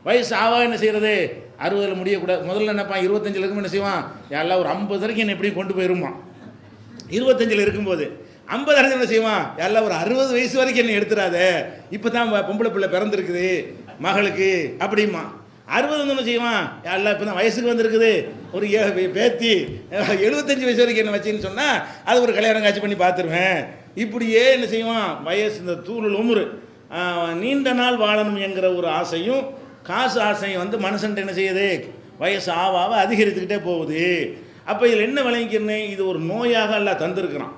வயசு ஆவா என்ன செய்கிறது, 60 முடியக்கூடாது. முதல்ல என்னப்பான் 25 இருக்கும், என்ன செய்வான், யாரெல்லாம் ஒரு 50 வரைக்கும் என்னை எப்படியும் கொண்டு போயிருவான். 25 இருக்கும்போது 50 அடைஞ்சு என்ன செய்வான், யாரெல்லாம் ஒரு 60 வயசு வரைக்கும் என்ன எடுத்துடாத, இப்போ தான் பொம்பளை பிள்ளை பிறந்திருக்குது மகளுக்கு அப்படிமா. 60 என்ன செய்வான், யாரெல்லாம் இப்போ தான் வயசுக்கு வந்திருக்குது ஒரு பேத்தி, 75 வயசு வரைக்கும் என்ன வச்சுன்னு சொன்னால் அது ஒரு கல்யாணம் காட்சி பண்ணி பார்த்துருவேன். இப்படியே என்ன செய்வான், வயசு இந்த தூளுல் உம்ரு, நீண்ட நாள் வாழணும் என்கிற ஒரு ஆசையும் காசு ஆசையும் மனுஷன்ட்டு என்ன செய்யுது, வயசு ஆவாக அதிகரித்துக்கிட்டே போகுது. அப்போ இதில் என்ன விளங்கிக்கிறேன், இது ஒரு நோயாக அல்லாஹ் தந்திருக்கிறான்.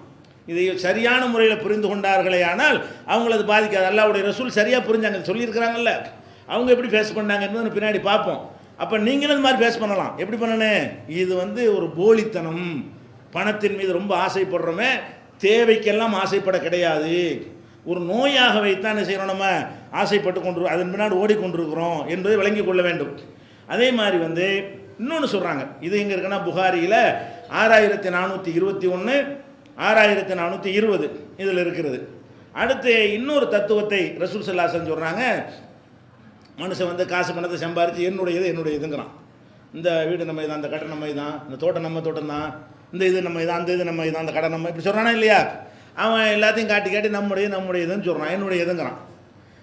இதை சரியான முறையில் புரிந்து கொண்டார்களே ஆனால் அவங்கள அது பாதிக்காது. அல்லாஹ்வுடைய ரசூல் சரியாக புரிஞ்சாங்க, சொல்லியிருக்கிறாங்கல்ல, அவங்க எப்படி ஃபேஸ் பண்ணாங்கன்னு பின்னாடி பார்ப்போம். அப்போ நீங்களும் இந்த மாதிரி ஃபேஸ் பண்ணலாம். எப்படி பண்ணணும், இது ஒரு போலித்தனம், பணத்தின் மீது ரொம்ப ஆசைப்படுறோமே, தேவைக்கெல்லாம் ஆசைப்பட கிடையாது, ஒரு நோயாக வைத்தான் என்ன செய்கிறோம், நம்ம ஆசைப்பட்டு கொண்டு அதன் பின்னாடி ஓடிக்கொண்டிருக்கிறோம் என்பதை விளங்கி கொள்ள வேண்டும். அதே மாதிரி இன்னொன்று சொல்கிறாங்க, இது எங்கே இருக்குன்னா புகாரியில் 6421 6420 இதில் இருக்கிறது. அடுத்து இன்னொரு தத்துவத்தை ரசூல் ஸல்லல்லாஹு அலைஹி வஸல்லம் சொல்கிறாங்க, மனுஷன் காசு பணத்தை சம்பாரித்து என்னுடையதுங்கிறான். இந்த வீடு நம்ம இதான், அந்த கடை நம்ம இதான், இந்த தோட்டம் நம்ம தோட்டம் தான், இந்த இது நம்ம இதான், அந்த இது நம்ம இதான், அந்த கடை நம்ம, இப்படி சொல்கிறானா இல்லையா. அவன் எல்லாத்தையும் காட்டி நம்முடையதுன்னு சொல்கிறான், என்னுடையதுங்கிறான்.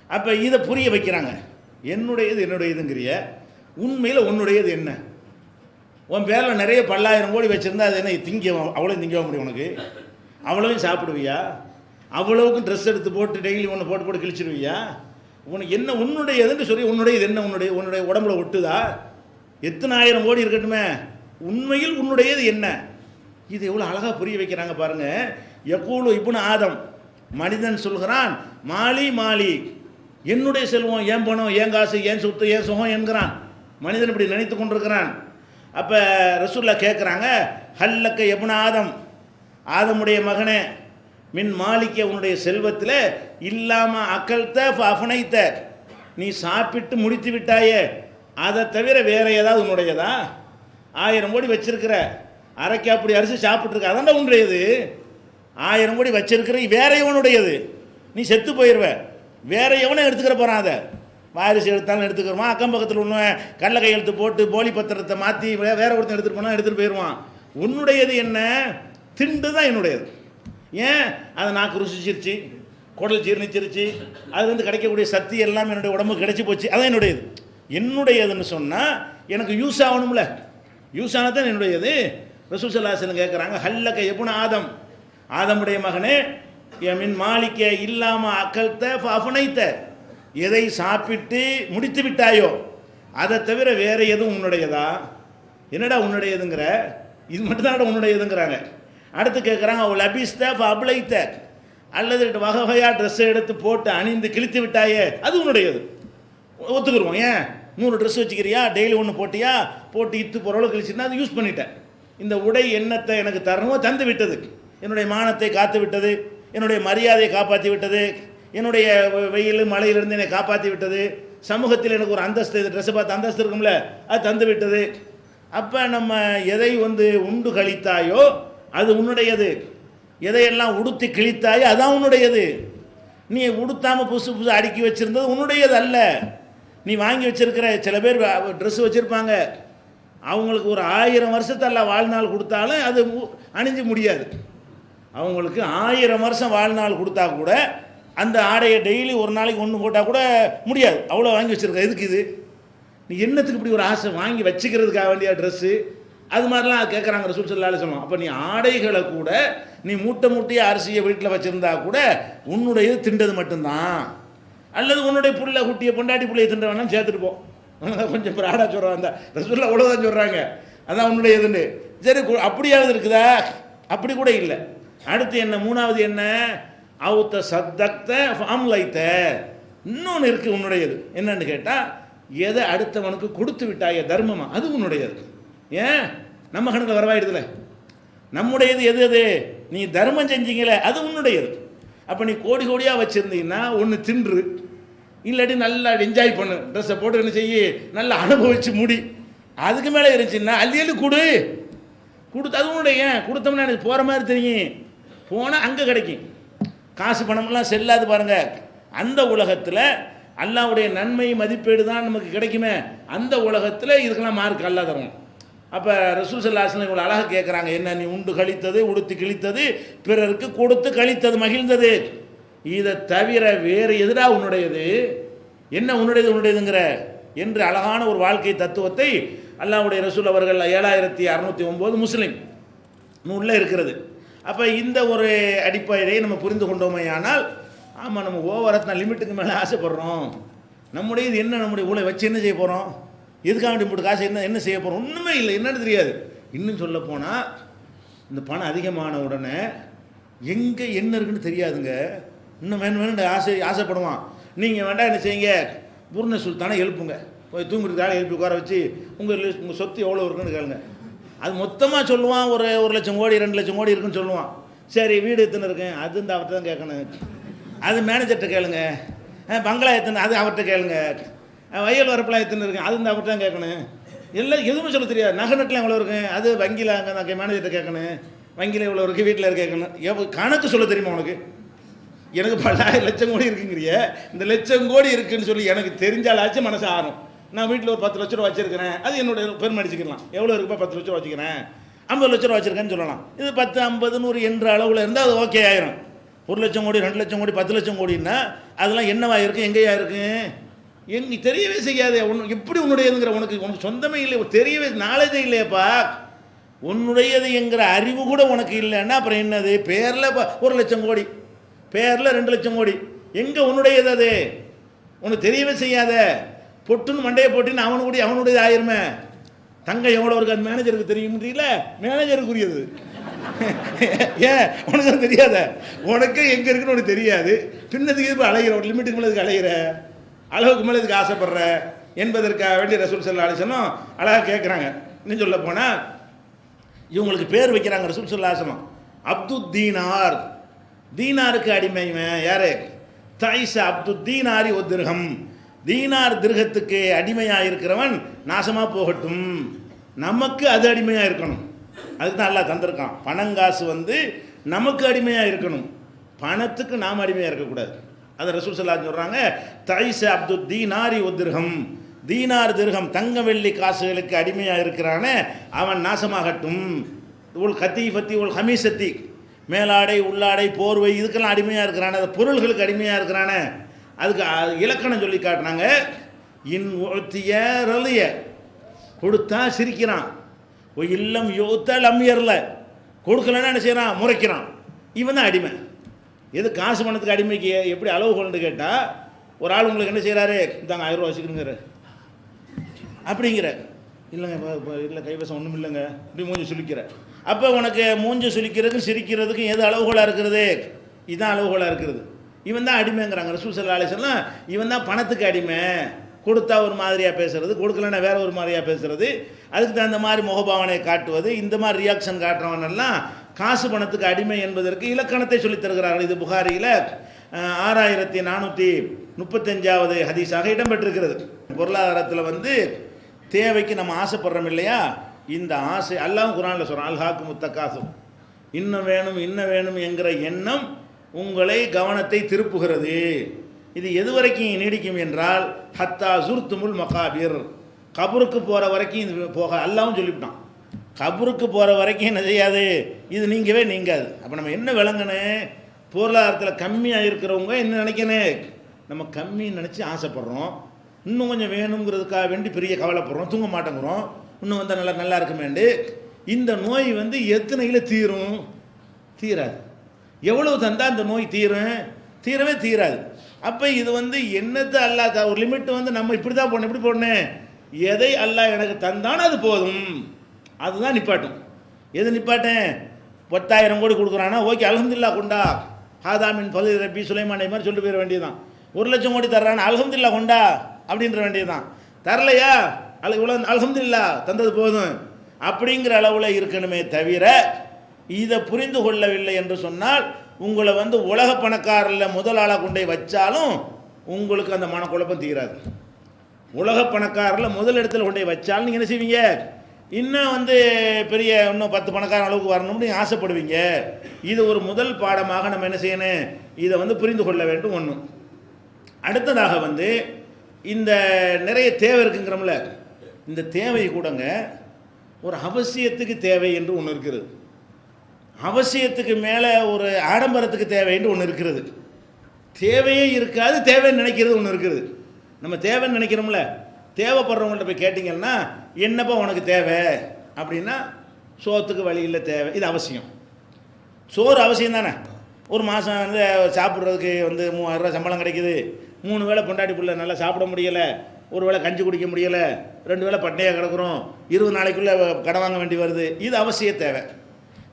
அப்போ இதை புரிய வைக்கிறாங்க, என்னுடையதுங்கிறிய, உண்மையில் உன்னுடையது என்ன, உன் பேரில் நிறைய 10,000 கோடி வச்சுருந்தா அது என்ன அவ்வளோ திங்க முடியும் உனக்கு, அவ்வளோவும் சாப்பிடுவியா, அவ்வளவுக்கும் ட்ரெஸ் எடுத்து போட்டு டெய்லி ஒன்று போட்டு கிழிச்சிடுவியா, உனக்கு என்ன உன்னுடையதுன்னு சொல்லி, உன்னுடையது என்ன, உன்னுடைய உடம்புல ஒட்டுதா, எத்தனை 1000 கோடி இருக்கட்டுமே, உண்மையில் உன்னுடையது என்ன. இது எவ்வளோ அழகாக புரிய வைக்கிறாங்க பாருங்கள். யகூலு இப்னு ஆதம், மனிதன் சொல்கிறான், மாலி என்னுடைய செல்வம், ஏன் பணம், ஏன் காசு, ஏன் சொத்து, ஏன் சுகம் என்கிறான். மனிதன் இப்படி நினைத்து கொண்டிருக்கிறான். அப்போ ரசூலுல்லாஹ் கேட்குறாங்க, ஹல்லக்க இப்னு ஆதம், ஆதமுடைய மகனே, மின் மாலிக்க உன்னுடைய செல்வத்தில் இல்லாமல் அக்கல்த அஃபனைத்த, நீ சாப்பிட்டு முடித்து விட்டாயே, அதை தவிர வேற ஏதாவது உன்னுடையதா, 1000 கோடி வச்சிருக்கிற, அரைக்கு அப்படி அரிசி சாப்பிட்ருக்க, அதான்டா உன்னுடையது. 1000 கோடி வச்சிருக்கிற வேற எவனுடையது, நீ செத்து போயிடுவ, வேற எவனை எடுத்துக்கிற போகிறான், அதை வாரிசு எடுத்தாலும் எடுத்துக்கிறோமா, அக்கம் பக்கத்தில் ஒன்று கள்ள கையெழுத்து போட்டு போலி பத்திரத்தை மாற்றி வேற ஒருத்தன் எடுத்துகிட்டு போனால் எடுத்துகிட்டு போயிடுவான். உன்னுடையது என்ன, திண்டு தான் என்னுடையது. ஏன், அதை நாக்கு ருசிச்சிருச்சு, குடல் ஜீர்ணிச்சிருச்சு, அதுலேருந்து கிடைக்கக்கூடிய சக்தி எல்லாம் என்னுடைய உடம்புக்கு கிடைச்சி போச்சு, அதான் என்னுடையது. என்னுடையதுன்னு சொன்னால் எனக்கு யூஸ் ஆகணும்ல, யூஸ் ஆனால் தான் என்னுடையது. ரசூல் ஸல்லல்லாஹு அலைஹி வஸல்லம் கேட்குறாங்க, ஹல்லக்க இப்னு ஆதம், ஆதமுடைய மகனே, மின் மாலிக்க இல்லாமல் அக்கல்த அஃபனைத்த, எதை சாப்பிட்டு முடித்து விட்டாயோ அதை தவிர வேறு எதுவும் உன்னுடையதா, என்னடா உன்னுடையதுங்கிற, இது மட்டும்தான் உன்னுடையதுங்கிறாங்க. அடுத்து கேட்குறாங்க, அவள் அபிஸ்த அபலைத்த, அல்லது வகை வகையாக ட்ரெஸ்ஸை எடுத்து போட்டு அணிந்து கிழித்து விட்டாயே, அது உன்னுடையது, ஒத்துக்குருவோம். ஏன் 100 ட்ரெஸ் வச்சுக்கிறியா, டெய்லி ஒன்று போட்டியா, போட்டு இத்து பொருளவு கழிச்சுன்னா அது யூஸ் பண்ணிட்டேன். இந்த உடை எண்ணத்தை எனக்கு தரணுமோ தந்து விட்டது, என்னுடைய மானத்தை காத்து விட்டது, என்னுடைய மரியாதையை காப்பாற்றி விட்டது, என்னுடைய வெயில் மழையிலிருந்து என்னை காப்பாற்றி விட்டது, சமூகத்தில் எனக்கு ஒரு அந்தஸ்து, இது ட்ரெஸ்ஸை பார்த்து அந்தஸ்து இருக்கும்ல, அது தந்து விட்டது. அப்போ நம்ம எதை உண்டு கழித்தாயோ அது உன்னுடையது. எதையெல்லாம் உடுத்தி கிழித்தாயோ அதான் உன்னுடையது. நீ உடுத்தாமல் புதுசு புதுசு அடுக்கி வச்சுருந்தது உன்னுடையது அல்ல. நீ வாங்கி வச்சிருக்கிற சில பேர் ட்ரெஸ் வச்சுருப்பாங்க, அவங்களுக்கு ஒரு 1000 வருஷத்தில் வாழ்நாள் கொடுத்தாலும் அது அணிஞ்சு முடியாது. அவங்களுக்கு 1000 வருஷம் வாழ்நாள் கொடுத்தா கூட அந்த ஆடையை டெய்லி ஒரு நாளைக்கு ஒன்று போட்டால் கூட முடியாது. அவ்வளோ வாங்கி வச்சுருக்க. எதுக்கு இது? நீ என்னத்துக்கு இப்படி ஒரு ஆசை வாங்கி வச்சுக்கிறதுக்காக வேண்டிய ட்ரெஸ்ஸு அது மாதிரிலாம் கேட்குறாங்க ரசூல் ஸல்லல்லாஹு அலைஹி வஸல்லம். அப்போ நீ ஆடைகளை கூட நீ மூட்டை மூட்டையாக அரிசியை வீட்டில் வச்சுருந்தா கூட உன்னுடையது திண்டது மட்டும்தான். அல்லது உன்னுடைய புள்ள குட்டியை பொண்டாட்டி பிள்ளையை திண்ட வேணாம் சேர்த்துட்டு போ. கொஞ்சம் பிராடாக சொல்கிறாங்க. அந்த ரசூல் அவ்வளோதான் சொல்கிறாங்க, அதான் உன்னுடையதுன்னு. சரி, அப்படியாவது இருக்குதா? அப்படி கூட இல்லை. அடுத்து என்ன? மூணாவது என்ன? அவுத்த சத்தக்த ஃபாம்லைத்த. இன்னொன்று இருக்குது உன்னுடையது. என்னன்னு கேட்டால், எதை அடுத்தவனுக்கு கொடுத்து விட்டாய தர்மமா, அது உன்னுடையது. ஏன் நம்ம கணக்கில் வரவாயிடுதுல? நம்முடையது எது? எது நீ தர்மம் செஞ்சீங்களே அது உன்னுடையது. அப்போ நீ கோடி கோடியாக வச்சுருந்தீங்கன்னா ஒன்று தின்று, இல்லாட்டி நல்லா என்ஜாய் பண்ணு, ட்ரெஸ்ஸை போட்டு என்ன செய்ய, நல்லா அனுபவிச்சு முடி. அதுக்கு மேலே இருந்துச்சுன்னா அள்ளியலு கொடுத்து அது உன்னுடைய. கொடுத்தோம்னா எனக்கு போகிற மாதிரி தெரியும், போனால் அங்கே கிடைக்கும். காசு பணமெல்லாம் செல்லாது பாருங்க. அந்த உலகத்தில் அல்லாஹ்வுடைய நன்மை மதிப்பீடு தான் நமக்கு கிடைக்குமே. அந்த உலகத்தில் இதுக்கெல்லாம் மார்க் அல்லாஹ் தரும். அப்போ ரசூல் ஸல்லல்லாஹு அலைஹி வஸல்லம் இவ்வளோ அழகாக கேட்குறாங்க, என்ன நீ உண்டு கழித்தது, உடுத்து கிழித்தது, பிறருக்கு கொடுத்து கழித்தது, மகிழ்ந்தது, இதை தவிர வேறு எதுடா உன்னுடையது? என்ன உன்னுடையதுங்கிற என்று அழகான ஒரு வாழ்க்கை தத்துவத்தை அல்லாஹ்வுடைய ரசூல் அவர்கள் 7609 முஸ்லீம் நூலில் இருக்கிறது. அப்போ இந்த ஒரு அடிப்படையை நம்ம புரிந்து கொண்டோமே ஆனால், ஆமாம், நம்ம ஓவரத்னா லிமிட்டுக்கு மேலே ஆசைப்படுறோம். நம்முடைய இது என்ன, நம்முடைய ஊழலை வச்சு என்ன செய்ய போகிறோம்? எதுக்காக வேண்டி போட்டு காசு என்ன செய்ய போகிறோம்? ஒன்றுமே இல்லை, என்னன்னு தெரியாது. இன்னும் சொல்ல போனால் இந்த பணம் அதிகமான உடனே எங்கே என்ன இருக்குன்னு தெரியாதுங்க. இன்னும் வேணும் ஆசைப்படுவான். நீங்கள் வேண்டாம் என்ன செய்யுங்க, பூர்ண சுல்தானை எழுப்புங்க, போய் தூங்குறதுக்காக எழுப்பி உட்கார வச்சு உங்கள் சொத்து எவ்வளோ இருக்குன்னு கேளுங்க. அது மொத்தமாக சொல்லுவான், ஒரு 1,00,000 கோடி 2,00,000 கோடி இருக்குன்னு சொல்லுவான். சரி, வீடு எத்தனை இருக்கேன், அது இந்த அவர்கிட்ட தான் கேட்கணும். அது மேனேஜர்கிட்ட கேளுங்க. பங்களா எத்தனை, அது அவர்கிட்ட கேளுங்க. வயல் வரப்பெல்லாம் எத்தனை இருக்கேன், அது இந்த அவர்கிட்ட தான் கேட்கணும். எல்லாம் எதுவுமே சொல்ல தெரியாது. நகை நட்டில் எவ்வளோ இருக்கும், அது வங்கியில் அங்கே மேனேஜர்கிட்ட கேட்கணும். வங்கியில் எவ்வளோ இருக்குது, வீட்டில் கேட்கணும். கணக்கு சொல்ல தெரியுமா உனக்கு? எனக்கு 10,00,000 கோடி இருக்குங்கிறிய, இந்த 1,00,000 கோடி இருக்குன்னு சொல்லி எனக்கு தெரிஞ்சாலாச்சும் மனசு ஆறும். நான் வீட்டில் ஒரு 10 லட்ச ரூபா வச்சுருக்கிறேன், அது என்னுடைய பெருமை அடிச்சுக்கலாம். எவ்வளோ இருக்குப்பா, 10 லட்ச ரூபா வச்சுக்கிறேன், 50 லட்ச ரூபா வச்சுருக்கேன்னு சொல்லலாம். இது 10, 50, 100 என்ற அளவில் இருந்தால் அது ஓகே ஆயிரும். 1,00,000 கோடி 2,00,000 கோடி 10 லட்சம் கோடின்னா அதெல்லாம் என்னவா இருக்குது, எங்கேயா இருக்குது, நீ தெரியவே செய்யாது. எப்படி உன்னுடையதுங்கிற உனக்கு சொந்தமே இல்லை, தெரியவே நாலேஜே இல்லையப்பா. உன்னுடையது என்கிற அறிவு கூட உனக்கு இல்லைன்னா அப்புறம் என்னது? பேரில் 1,00,000 கோடி, பேரில் 2,00,000 கோடி, எங்கே உன்னுடையது? அது உனக்கு தெரியவே செய்யாத. பொட்டுன்னு மண்டையை போட்டின்னு அவனுடையது ஆயிருமே. தங்கம் எவ்வளோ இருக்குது அது மேனேஜருக்கு தெரியும் தெரியல, மேனேஜருக்குரியது. ஏன் உனக்கு தெரியாத? உனக்கு எங்கே இருக்குன்னு உனக்கு தெரியாது. பின்னதுக்கு இது அலைகிற, ஒரு லிமிட்டுக்கு மேலே இதுக்கு அலைகிற, அளவுக்கு மேலே இதுக்கு ஆசைப்படுற என்பதற்காக வேண்டிய ரசூல் ஸல்லல்லாஹு அலைஹி வஸல்லம் அழகாக கேட்குறாங்க. இன்னும் சொல்ல போனால் இவங்களுக்கு பேர் வைக்கிறாங்க ரசூல் ஸல்லல்லாஹு அலைஹி வஸல்லம். அப்துத் தீனார், தீனாருக்கு அடிமைவன் யாரு? தைஸ அப்துத் தீனாரி ஒ திர்ஹம், தீனார் திர்ஹத்துக்கு அடிமையாக இருக்கிறவன் நாசமாக போகட்டும். நமக்கு அது அடிமையாக இருக்கணும். அதுக்கு தான் அல்லாஹ் தந்திருக்கான். பணங்காசு நமக்கு அடிமையாக இருக்கணும், பணத்துக்கு நாம் அடிமையாக இருக்கக்கூடாது. அதை ரசூல் ஸல்லல்லாஹு அலைஹி வஸல்லம் சொல்கிறாங்க, தைஸ அப்துத் தீனாரி ஒ திர்ஹம், தீனார் திர்ஹம் தங்க வெள்ளி காசுகளுக்கு அடிமையாக இருக்கிறானே அவன் நாசமாகட்டும். உள் கத்தீஃபத்தி உள் ஹமீசத்தி, மேலாடை உள்ளாடை போர்வை இதுக்கெல்லாம் அடிமையாக இருக்கிறானே, அந்த பொருள்களுக்கு அடிமையாக இருக்கிறானே, அதுக்கு இலக்கணம் சொல்லி காட்டினாங்க. இன் ஒத்திய ரலிய, கொடுத்தா சிரிக்கிறான், இல்லம் யோத்த லம்யர்ல, கொடுக்கலன்னா என்ன செய்யறான், முறைக்கிறான். இவன் தான் அடிமை. எது காசு பணத்துக்கு அடிமைக்கு எப்படி அளவுகோல்னு கேட்டால், ஒரு ஆள் உங்களுக்கு என்ன செய்கிறாரு, இந்தாங்க 1000 ரூபா வச்சுக்கணுங்கிற அப்படிங்கிற, இல்லைங்க இல்லை கைவசம் ஒன்றும் இல்லைங்க, இப்படி மூஞ்சி சுளிக்கிற. அப்போ உனக்கு மூஞ்சி சுளிக்கிறதுக்கும் சிரிக்கிறதுக்கும் எது அளவுகோலாக இருக்கிறது? இதுதான் அளவுகோலாக இருக்கிறது. இவன் தான் அடிமைங்கிறாங்க ரசூல் ஸல்லல்லாஹு அலைஹி வஸல்லம். இவன் தான் பணத்துக்கு அடிமை. கொடுத்தா ஒரு மாதிரியாக பேசுறது, கொடுக்கலன்னா வேற ஒரு மாதிரியாக பேசுறது, அதுக்கு தகுந்த மாதிரி முகபாவனை காட்டுவது, இந்த மாதிரி ரியாக்ஷன் காட்டுறவன் எல்லாம் காசு பணத்துக்கு அடிமை என்பதற்கு இலக்கணத்தை சொல்லித் தருகிறார்கள். இது புகாரியில் 6435வது ஹதீஸாக இடம்பெற்றிருக்கிறது. பொருளாதாரத்தில் தேவைக்கு நம்ம ஆசைப்படுறோம் இல்லையா, இந்த ஆசை அல்லாஹ் குர்ஆனில் சொல்கிறான், அல்ஹாக்கு முத்தகாசுர், இன்னும் வேணும் இன்னும் வேணும் என்கிற எண்ணம் உங்களை கவனத்தை திருப்புகிறது. இது எது வரைக்கும் நீடிக்கும் என்றால் ஹத்தா ஜுர்துமுல் மகாபிர், கபருக்கு போகிற வரைக்கும் இது போக அல்லாவும் சொல்லிவிட்டான். கபருக்கு போகிற வரைக்கும் என்ன செய்யாது, இது நீங்கவே நீங்காது. அப்போ நம்ம என்ன விளங்கணும், பொருளாதாரத்தில் கம்மியாக இருக்கிறவங்க என்ன நினைக்கணும், நம்ம கம்மின்னு நினச்சி ஆசைப்படுறோம், இன்னும் கொஞ்சம் வேணுங்கிறதுக்காக வேண்டி பெரிய கவலைப்படுறோம், தூங்க மாட்டேங்கிறோம், இன்னும் வந்தால் நல்லா நல்லா இருக்குமேண்டு. இந்த நோய் வந்து எத்தனையில் தீரும், தீராது. எவ்வளவு தந்தால் அந்த நோய் தீரும், தீரவே தீராது. அப்போ இது வந்து என்னத்தை அல்லாஹ் ஒரு லிமிட் வந்து நம்ம இப்படி தான் போடணும், இப்படி போடணும், எதை அல்லாஹ் எனக்கு தந்தானோ அது போதும், அதுதான் நிப்பாட்டும். எது நிப்பாட்டேன், 10,000 கோடி கொடுக்குறானா, ஓகே அல்ஹம்துலில்லாஹ் கொண்டா, ஹாதாமின் பகுதி ரப்பி சுலைமானை மாதிரி சொல்லிட்டு போயிட வேண்டியதுதான். 1,00,000 கோடி தர்றானா, அல்ஹம்துலில்லாஹ் கொண்டா அப்படின்ற வேண்டியதுதான். தரலையா, இவ்வளோ அல்ஹம்துலில்லாஹ் தந்தது போதும் அப்படிங்கிற அளவில் இருக்கணுமே தவிர, இதை புரிந்து கொள்ளவில்லை என்று சொன்னால் உங்களை வந்து உலக பணக்காரில் முதலாளாக கொண்டே வச்சாலும் உங்களுக்கு அந்த மனக்குழப்பம் தீராது. உலக பணக்காரில் முதல் இடத்துல கொண்டே வச்சாலும் நீங்கள் என்ன செய்வீங்க, இன்னும் வந்து பெரிய இன்னும் 10 பணக்காரன் அளவுக்கு வரணும்னு நீங்கள் ஆசைப்படுவீங்க. இது ஒரு முதல் பாடமாக நம்ம என்ன செய்யணும், இதை வந்து புரிந்து கொள்ள வேண்டும். ஒன்று. அடுத்ததாக வந்து இந்த நிறைய தேவை இருக்குங்கிறோம்ல, இந்த தேவை கூடங்க ஒரு அவசியத்துக்கு தேவை என்று ஒன்று இருக்கிறது, அவசியத்துக்கு மேலே ஒரு ஆடம்பரத்துக்கு தேவைன்னு ஒன்று இருக்கிறது, தேவையே இருக்காது தேவைன்னு நினைக்கிறது ஒன்று இருக்குது. நம்ம தேவைன்னு நினைக்கிறோம்ல, தேவைப்படுறவங்கள்ட்ட போய் கேட்டிங்கன்னா என்னப்பா உனக்கு தேவை அப்படின்னா, சோத்துக்கு வழி இல்லை தேவை, இது அவசியம். சோறு அவசியம் தானே. ஒரு மாதம் வந்து சாப்பிட்றதுக்கு வந்து 3000 ரூபா சம்பளம் கிடைக்குது, 3 வேளை பொண்டாட்டி பிள்ளை நல்லா சாப்பிட முடியலை, ஒரு வேளை கஞ்சி குடிக்க முடியலை, 2 வேளை பட்டையாக கிடக்குறோம், 20 நாளைக்குள்ளே கடன் வாங்க வேண்டி வருது, இது அவசிய தேவை.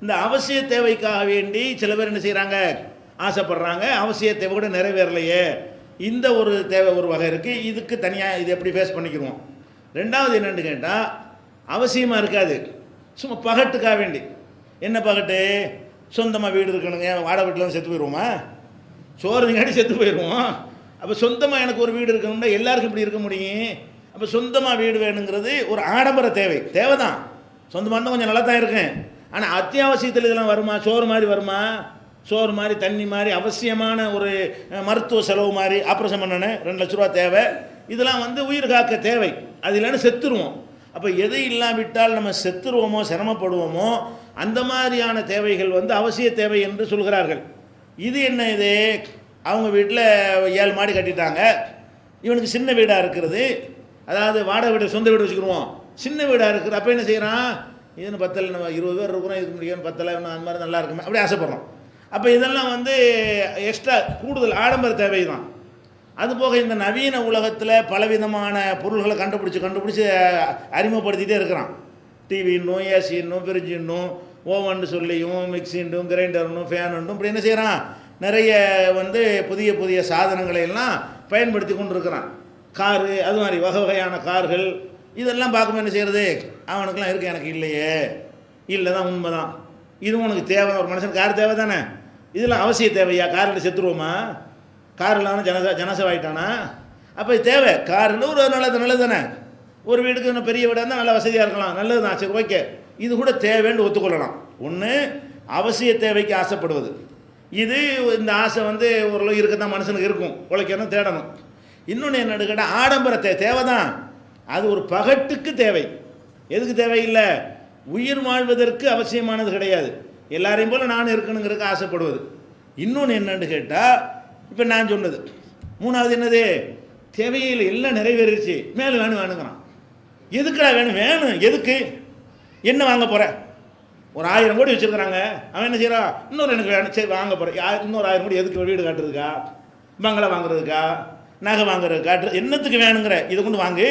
இந்த அவசிய தேவைக்காக வேண்டி சில பேர் என்ன செய்கிறாங்க, ஆசைப்படுறாங்க, அவசிய தேவை கூட நிறைவேறலையே, இந்த ஒரு தேவை ஒரு வகை இருக்குது. இதுக்கு தனியாக இது எப்படி ஃபேஸ் பண்ணிக்கிறோம். ரெண்டாவது என்னென்னு கேட்டால், அவசியமாக இருக்காது, சும்மா பகட்டுக்காக வேண்டி. என்ன பகட்டு, சொந்தமாக வீடு இருக்கணுங்க, வாடகை வீட்டில் செத்து போயிடுவோமா, சோறுங்காட்டி செத்து போயிடுவோம். அப்போ சொந்தமாக எனக்கு ஒரு வீடு இருக்கணும்னா எல்லாருக்கும் இப்படி இருக்க முடியும். அப்போ சொந்தமாக வீடு வேணுங்கிறது ஒரு ஆடம்பர தேவை, தேவை தான். சொந்தமாக இருந்தால் கொஞ்சம் நல்லா தான் இருக்கேன், ஆனால் அத்தியாவசியத்தில் இதெல்லாம் வருமா, சோறு மாதிரி வருமா, சோறு மாதிரி தண்ணி மாதிரி அவசியமான ஒரு மருத்துவ செலவு மாதிரி ஆப்ரேஷன் பண்ணணும் 2 லட்ச ரூபா தேவை, இதெல்லாம் வந்து உயிர் காக்க தேவை, அது இல்லைன்னு செத்துருவோம். அப்போ எது இல்லாவிட்டால் நம்ம செத்துருவோமோ சிரமப்படுவோமோ அந்த மாதிரியான தேவைகள் வந்து அவசிய தேவை என்று சொல்கிறார்கள். இது என்ன, இது அவங்க வீட்டில் 7 மாடி கட்டிட்டாங்க, இவனுக்கு சின்ன வீடாக இருக்கிறது, அதாவது வாடகை வீடு சொந்த வீடு வச்சுக்கிடுவோம், சின்ன வீடாக இருக்குது. அப்போ என்ன செய்கிறான், இதுன்னு 10 நம்ம 20 பேர் இருக்கிறோம், இதுக்கு முடியும் 10 இன்னும் அந்த மாதிரி நல்லா இருக்குமே அப்படி ஆசைப்படுறோம். அப்போ இதெல்லாம் வந்து எக்ஸ்ட்ரா கூடுதல் ஆடம்பர தேவை தான். அதுபோக இந்த நவீன உலகத்தில் பலவிதமான பொருள்களை கண்டுபிடிச்சி அறிமுகப்படுத்திகிட்டே இருக்கிறான். டிவி இன்னும், ஏசி இன்னும், ஃப்ரிட்ஜ் இன்னும், ஓவன் சொல்லியும், மிக்சிண்டும், கிரைண்டர்னும், ஃபேனுண்டும் இப்படி என்ன செய்கிறான், நிறைய வந்து புதிய புதிய சாதனங்களை எல்லாம் பயன்படுத்தி கொண்டு இருக்கிறான். காரு அது மாதிரி வகை வகையான கார்கள் இதெல்லாம் பார்க்கும்போது என்ன செய்கிறது, அவனுக்குலாம் இருக்குது, எனக்கு இல்லையே, இல்லை தான் உண்மை தான், இதுவும் உனக்கு தேவை. ஒரு மனுஷனுக்கு கார் தேவை தானே, இதெல்லாம் அவசிய தேவையா, காரில் செத்துருவோமா, கார் இல்லாமல் ஜனசவாயிட்டானா, அப்போ இது தேவை. காருன்னு ஒரு நல்லது தானே, ஒரு வீடுக்கு இன்னும் பெரிய வீடாக இருந்தால் நல்லா வசதியாக இருக்கலாம், நல்லது தான், சரி ஓகே, இது கூட தேவைன்னு ஒத்துக்கொள்ளலாம். ஒன்று அவசிய தேவைக்கு ஆசைப்படுவது, இது இந்த ஆசை வந்து ஓரளவு இருக்க தான் மனுஷனுக்கு இருக்கும், உழைக்கணும் தேடணும். இன்னொன்று என்னென்னு கேட்டால் ஆடம்பர தேவை தான், அது ஒரு பகட்டுக்கு தேவை, எதுக்கு தேவையில்லை, உயிர் வாழ்வதற்கு அவசியமானது கிடையாது, எல்லாரையும் போல் நான் இருக்கணுங்கிறதுக்கு ஆசைப்படுவது. இன்னொன்று என்னன்னு கேட்டால், இப்போ நான் சொன்னது மூணாவது என்னது, தேவையில் எல்லாம் நிறைவேறிடுச்சு, மேலும் வேணுங்கிறான். எதுக்குடா வேணும் எதுக்கு, என்ன வாங்க போகிற, ஒரு 1000 கோடி வச்சுருக்கிறாங்க, அவன் என்ன செய்கிறான், இன்னொரு எனக்கு வேணும், சரி வாங்க போகிறேன், இன்னொரு 1000 கோடி எதுக்கு, வீடு காட்டுறதுக்கா, பங்களா வாங்குறதுக்கா, நகை வாங்குறதுக்கா, என்னத்துக்கு வேணுங்கிற, இதை கொண்டு வாங்கு,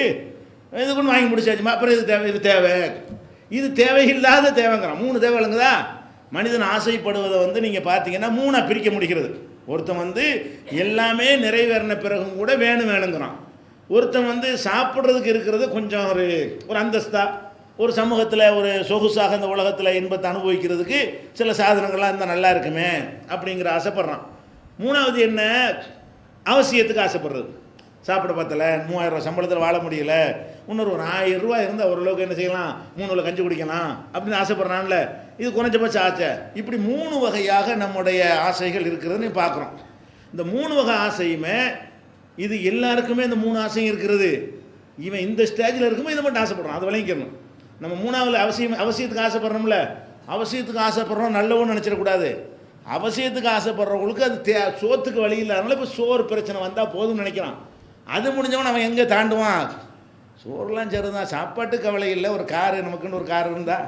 இது கொண்டு வாங்கி முடிச்சாச்சுமா, அப்புறம் இது தேவை, இது தேவையில்லாத தேவைங்கிறான். 3 தேவை இல்லைங்கதா. மனிதன் ஆசைப்படுவதை வந்து நீங்கள் பார்த்தீங்கன்னா 3ஆக பிரிக்க முடிகிறது. ஒருத்தன் வந்து எல்லாமே நிறைவேறின பிறகும் கூட வேணுங்கிறான். ஒருத்தன் வந்து சாப்பிட்றதுக்கு இருக்கிறது கொஞ்சம் ஒரு அந்தஸ்தா, ஒரு சமூகத்தில் ஒரு சொகுசாக இந்த உலகத்தில் இன்பத்தை அனுபவிக்கிறதுக்கு சில சாதனங்கள்லாம் இருந்தால் நல்லா இருக்குமே அப்படிங்கிற ஆசைப்படுறான். 3வது என்ன, அவசியத்துக்கு ஆசைப்படுறது. சாப்பிட பத்தலை, 3000 சம்பளத்தில் வாழ முடியல, இன்னொரு ஒரு 1000 ரூபா இருந்தால் ஓரளவுக்கு என்ன செய்யலாம், 3 வேளை கஞ்சி குடிக்கலாம் அப்படின்னு ஆசைப்படுறான்ல, இது குறைஞ்சபட்ச ஆசை. இப்படி 3 வகையாக நம்முடைய ஆசைகள் இருக்கிறதுன்னு பார்க்குறோம். இந்த 3 வகை ஆசையுமே இது எல்லாருக்குமே இந்த 3 ஆசையும் இருக்கிறது. இவன் இந்த ஸ்டேஜில் இருக்கும்போது இதை மட்டும் ஆசைப்படுறான், அதை விளங்கிக்கணும். நம்ம 3வது அவசியத்துக்கு ஆசைப்படுறோம்ல, அவசியத்துக்கு ஆசைப்படுறோம் நல்லவன்னு நினச்சிடக்கூடாது. அவசியத்துக்கு ஆசைப்படுறவங்களுக்கு அது சோத்துக்கு வழி இல்லாதனால இப்போ சோறு பிரச்சனை வந்தால் போதும்னு நினைக்கிறான். அது முடிஞ்சவன் அவன் எங்கே தாண்டுவான்? சோறுலாம் சரிதான், சாப்பாட்டு கவலை இல்லை, ஒரு காரு, நமக்குன்னு ஒரு கார் இருந்தால்,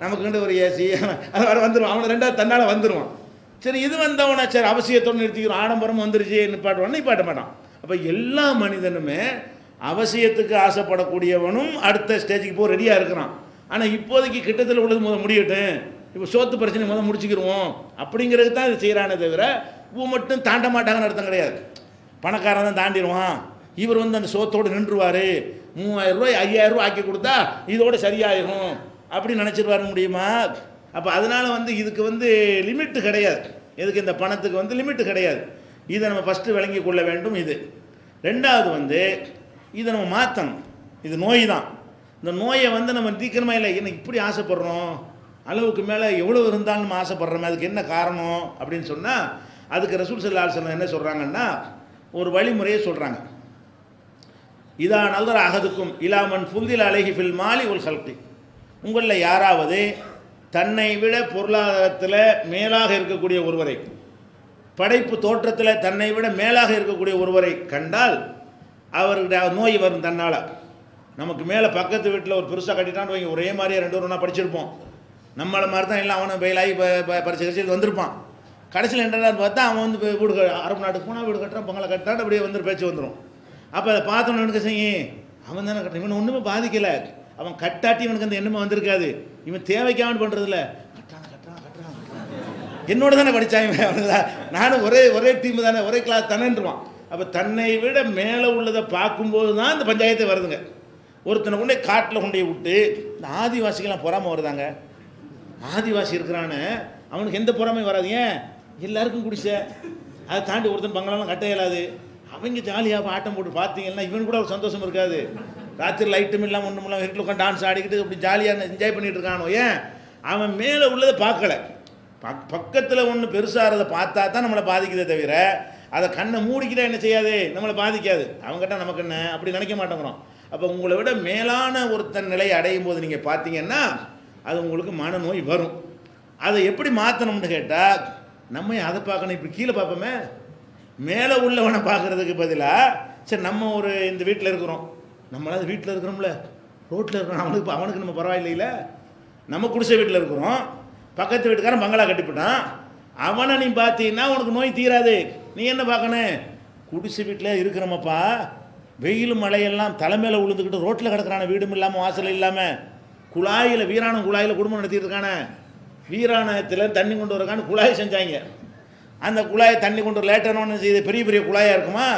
நமக்குன்னு ஒரு ஏசி, அது வர வந்துடுவான். அவனை 2வது தன்னால் வந்துடுவான். சரி, இது வந்தவனை சரி அவசியத்தோடு நிறுத்திக்கிறோம், ஆடம்பரம் வந்துருச்சு நிப்பாட்டுவான்னு நிப்பாட்ட மாட்டான். அப்போ எல்லா மனிதனுமே அவசியத்துக்கு ஆசைப்படக்கூடியவனும் அடுத்த ஸ்டேஜுக்கு போக ரெடியாக இருக்கிறான். ஆனால் இப்போதைக்கு கிட்டத்தில் உள்ளது முடியட்டும், இப்போ சோத்து பிரச்சனை முடிச்சுக்கிடுவோம் அப்படிங்கிறது தான் இது செய்கிறானே தவிர இவன் மட்டும் தாண்ட மாட்டாங்கன்னு அர்த்தம் கிடையாது. பணக்காரன் தான் தாண்டிடுவான், இவர் அந்த சோத்தோடு நின்றுவார், 3000 ரூபாய் 5000 ரூபா ஆக்கி கொடுத்தா இதோடு சரியாயிரும் அப்படின்னு நினச்சிட்டு வர முடியுமா? அப்போ அதனால் இதுக்கு லிமிட்டு கிடையாது. எதுக்கு இந்த பணத்துக்கு லிமிட்டு கிடையாது. இதை நம்ம ஃபஸ்ட்டு விளங்கி கொள்ள வேண்டும். இது 2வது இதை நம்ம மாற்றணும். இது நோய் தான். இந்த நோயை நம்ம தீக்கிரமா இல்லை, என்ன இப்படி ஆசைப்படுறோம், அளவுக்கு மேலே எவ்வளோ இருந்தாலும் நம்ம ஆசைப்படுறோமே, அதுக்கு என்ன காரணம் அப்படின்னு சொன்னால், அதுக்கு ரசூல் ஸல்லல்லாஹு அலைஹி வஸல்லம் என்ன சொல்கிறாங்கன்னா, ஒரு வழிமுறையை சொல்கிறாங்க. இதா நல்தர அஹதுக்கும் இலாமன் ஃபுல்தில் அலைஹி ஃபில் மாலி உல் ஹல்கி, உங்களில் யாராவது தன்னை விட பொருளாதாரத்தில் மேலாக இருக்கக்கூடிய ஒருவரை, படைப்பு தோற்றத்தில் தன்னை விட மேலாக இருக்கக்கூடிய ஒருவரை கண்டால் அவருக்கு நோய் வரும். தன்னால் நமக்கு மேலே பக்கத்து வீட்டில் ஒரு பெருசாக கட்டிட்டான்னு வைங்க, ஒரே மாதிரியே 2 ஒன்றா படிச்சிருப்போம், நம்மளை மாதிரி தான் எல்லாம் அவனை பெயிலாகி பரிசு கட்சியில் வந்திருப்பான். கடைசியில் என்னடான்னு பார்த்தா அவன் வீடு அரபு நாட்டுக்கு போனால் வீடு கட்டுறான், பங்களா கட்டுறான், அப்படியே பேச்சு வந்துடும். அப்போ அதை பார்த்தோன்னு எனக்கு செய்யும், அவன் தானே கட்டுறான், இவன் ஒன்றுமே பாதிக்கலை, அவன் கட்டாட்டி இவனுக்கு அந்த எண்ணமே வந்திருக்காது, இவன் தேவைக்காமல் பண்ணுறதில்ல, கட்டுறான் கட்டுறான் கட்டுறான் என்னோட தானே படித்தாங்க, அவனுக்கு நானும் ஒரே டீம் தானே, ஒரே கிளாஸ் தானேன்றான். அப்போ தன்னை விட மேலே உள்ளதை பார்க்கும்போது தான் இந்த பஞ்சாயத்தை வருதுங்க. ஒருத்தனை கொண்டே காட்டில் கொண்டே விட்டு, இந்த ஆதிவாசிகள்லாம் பொறாமல் வருதாங்க. ஆதிவாசி இருக்கிறான்னு அவனுக்கு எந்த பொறாமையும் வராது. ஏன்? எல்லாருக்கும் குடிசை, அதை தாண்டி ஒருத்தன் பங்களாலாம் கட்ட இயலாது. அவங்க ஜாலியாக ஆட்டம் போட்டு பார்த்தீங்கன்னா இவனுக்கு கூட ஒரு சந்தோஷம் இருக்காது. ராத்திரி லைட்டும் இல்லாமல் ஒன்றும் இல்லாமல் வீட்டில் உட்காந்து டான்ஸ் ஆடிக்கிட்டு அப்படி ஜாலியாக என்ஜாய் பண்ணிகிட்டு இருக்கானோ. ஏன்? அவன் மேலே உள்ளதை பார்க்கலை, பக்கத்தில் ஒன்று பெருசாகிறத பார்த்தா தான் நம்மளை பாதிக்குதே தவிர அதை கண்ணை மூடிக்கிட்டா என்ன செய்யாது, நம்மளை பாதிக்காது. அவங்ககிட்ட நமக்கு என்ன அப்படி நினைக்க மாட்டேங்கிறோம். அப்போ உங்களை விட மேலான ஒருத்தன் நிலையை அடையும் போது நீங்கள் பார்த்தீங்கன்னா அது உங்களுக்கு மனநோய் வரும். அதை எப்படி மாற்றணும்னு கேட்டால், நம்ம அதை பார்க்கணும். இப்படி கீழே பார்ப்போமே, மேலே உள்ளவனை பார்க்குறதுக்கு பதிலாக சரி நம்ம ஒரு இந்த வீட்டில் இருக்கிறோம், நம்மளாவது வீட்டில் இருக்கிறோம்ல, ரோட்டில் இருக்கிறோம், அவனுக்கு நம்ம பரவாயில்லையில, நம்ம குடிசை வீட்டில் இருக்கிறோம், பக்கத்து வீட்டுக்காரன் பங்களா கட்டிவிட்டான், அவனை நீ பார்த்தீங்கன்னா உனக்கு நோய் தீராது. நீ என்ன பார்க்கணும்? குடிசை வீட்டில் இருக்கிறோமப்பா, வெயில் மழையெல்லாம் தலைமையில் விழுந்துக்கிட்டு ரோட்டில் கிடக்கிறான, வீடும் இல்லாமல் வாசல் இல்லாமல், குழாயில் வீராணம் குழாயில் குடும்பம் நடத்திட்டு இருக்கானே, வீராணத்தில் தண்ணி கொண்டு வரக்கான்னு குழாய் செஞ்சாங்க. அந்த குழாயை தண்ணி கொண்டு வர லேட்டர்னு செய்த பெரிய பெரிய குழாயாக இருக்குமா,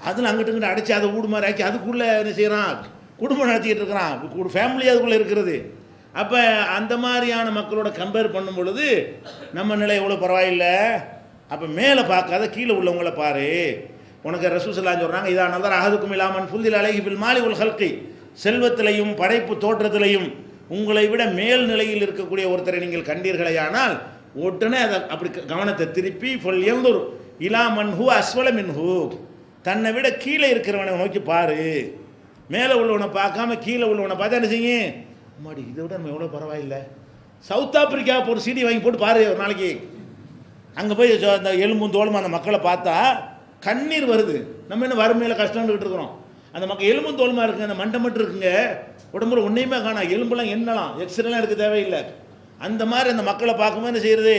அதில் அங்கிட்டு இங்கிட்டு அடித்து அதை வீடு மாதிரி ஆக்கி அதுக்குள்ளே என்ன செய்கிறான், குடும்பம் நடத்திக்கிட்டு இருக்கிறான், ஃபேமிலி அதுக்குள்ளே இருக்கிறது. அப்போ அந்த மாதிரியான மக்களோட கம்பேர் பண்ணும் பொழுது நம்ம நிலை எவ்வளோ பரவாயில்லை. அப்போ மேலே பார்க்காத கீழே உள்ளவங்களை பாரு. உனக்கு ரசூல் ஸல்லல்லாஹு அலைஹி சொல்கிறாங்க, இதா நதர அஹதுக்கும் இலாமன் ஃபுல்தில் அலைஹி ஃபில் மாலி உல் ஹல்கி, செல்வத்திலையும் படைப்பு தோற்றத்திலையும் உங்களை விட மேல் நிலையில் இருக்கக்கூடிய ஒருத்தரை நீங்கள் கண்டீர்களேயானால் உடனே அதை அப்படி கவனத்தை திருப்பி ஃபுல் எந்தூர் இலாமன் ஹூ அஸ்வல மின்ஹூ, தன்னை விட கீழே இருக்கிறவனை நோக்கி பாரு. மேலே உள்ளவனை பார்க்காம கீழே உள்ளவனை பார்த்தா என்ன செய்யும், அம்மாடி இதை விட நம்ம எவ்வளோ பரவாயில்லை. சவுத் ஆப்பிரிக்கா ஒரு சிடி வாங்கி போட்டு பாரு ஒரு நாளைக்கு. அங்கே போய் அந்த எலும்பும் தோளும் அந்த மக்களை பார்த்தா கண்ணீர் வருது. நம்ம என்ன வறுமையில் கஷ்டம்னுக்கிட்டு இருக்கிறோம். அந்த மக்கள் எலும்பும் தோலுமா இருக்குங்க, அந்த மண்டை மட்டும் இருக்குங்க, உடம்புல ஒன்றையுமே காணா, எலும்புலாம் என்னலாம் எக்ஸ்ரேலாம் எடுக்க தேவையில்லை. அந்த மாதிரி அந்த மக்களை பார்க்கும்போது என்ன செய்கிறது,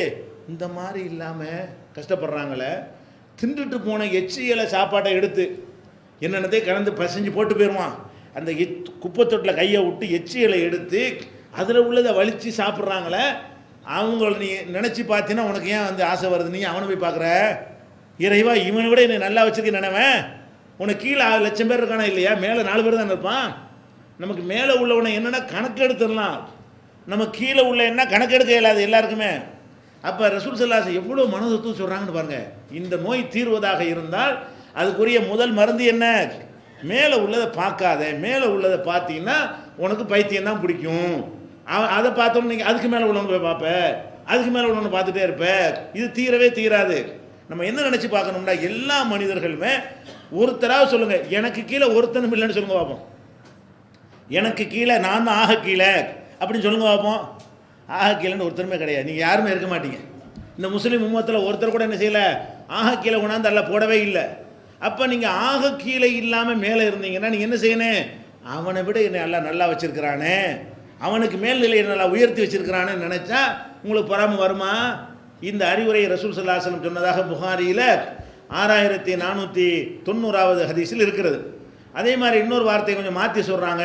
இந்த மாதிரி இல்லாமல் கஷ்டப்படுறாங்களே. தின்றுட்டு போன எச்சியலை சாப்பாட்டை எடுத்து என்னென்னதே கலந்து பசைஞ்சு போட்டு போயிடுவான். அந்த குப்பைத்தொட்டில் கையை விட்டு எச்சியலை எடுத்து அதில் உள்ளதை வலித்து சாப்பிட்றாங்களே, அவங்கள நீ நினச்சி பார்த்தீங்கன்னா உனக்கு ஏன் ஆசை வருது? நீ அவனை போய் பார்க்குற, இறைவா இவனை விட என்னை நல்லா வச்சுருக்க நினைவன். உனக்கு கீழே 1,00,000 பேர் இருக்கானா இல்லையா, மேலே 4 பேர் தான் இருப்பான். நமக்கு மேலே உள்ளவனை என்னென்னா கணக்கு எடுத்துடலாம், நம்ம கீழே உள்ள என்ன கணக்கெடுக்க இயலாது எல்லாருக்குமே. அப்போ ரசூல் ஸல்லல்லாஹு அலைஹி வஸல்லம் எவ்வளோ மனதத்துவம் சொல்கிறாங்கன்னு பாருங்கள். இந்த நோய் தீர்வதாக இருந்தால் அதுக்குரிய முதல் மருந்து என்ன? மேலே உள்ளதை பார்க்காத, மேலே உள்ளதை பார்த்தீங்கன்னா உனக்கு பைத்தியம் தான் பிடிக்கும். அதை பார்த்தோன்னு நீங்கள் அதுக்கு மேலே உள்ளவங்க போய் பார்ப்ப, அதுக்கு மேலே உள்ளவங்க பார்த்துட்டே இருப்ப. இது தீரவே தீராது. நம்ம என்ன நினச்சி பார்க்கணும்னா, எல்லா மனிதர்களுமே ஒருத்தராக சொல்லுங்கள், எனக்கு கீழே ஒருத்தனும் இல்லைன்னு சொல்லுங்க பார்ப்போம். எனக்கு கீழே நான் தான் ஆக கீழே அப்படின்னு சொல்லுங்க பார்ப்போம். ஆக கீழேன்னு ஒருத்தருமே கிடையாது. நீங்கள் யாருமே இருக்க மாட்டீங்க. இந்த முஸ்லீம் உம்மத்தில் ஒருத்தர் கூட என்ன செய்யலை, ஆக கீழே கொண்டாந்து அல்ல போடவே இல்லை. அப்போ நீங்கள் ஆக கீழே இல்லாமல் மேலே இருந்தீங்கன்னா நீங்கள் என்ன செய்யணும், அவனை விட என்னை எல்லாம் நல்லா வச்சுருக்கிறானே, அவனுக்கு மேல்நிலையை நல்லா உயர்த்தி வச்சிருக்கிறான்னு நினச்சா உங்களுக்கு பொறாமை வருமா? இந்த அறிவுரை ரசூல் ஸல்லல்லாஹு அலைஹி வஸல்லம் சொன்னதாக புகாரியில் 6490வது ஹதீஸில் இருக்கிறது. அதே மாதிரி இன்னொரு வார்த்தையை கொஞ்சம் மாற்றி சொல்கிறாங்க,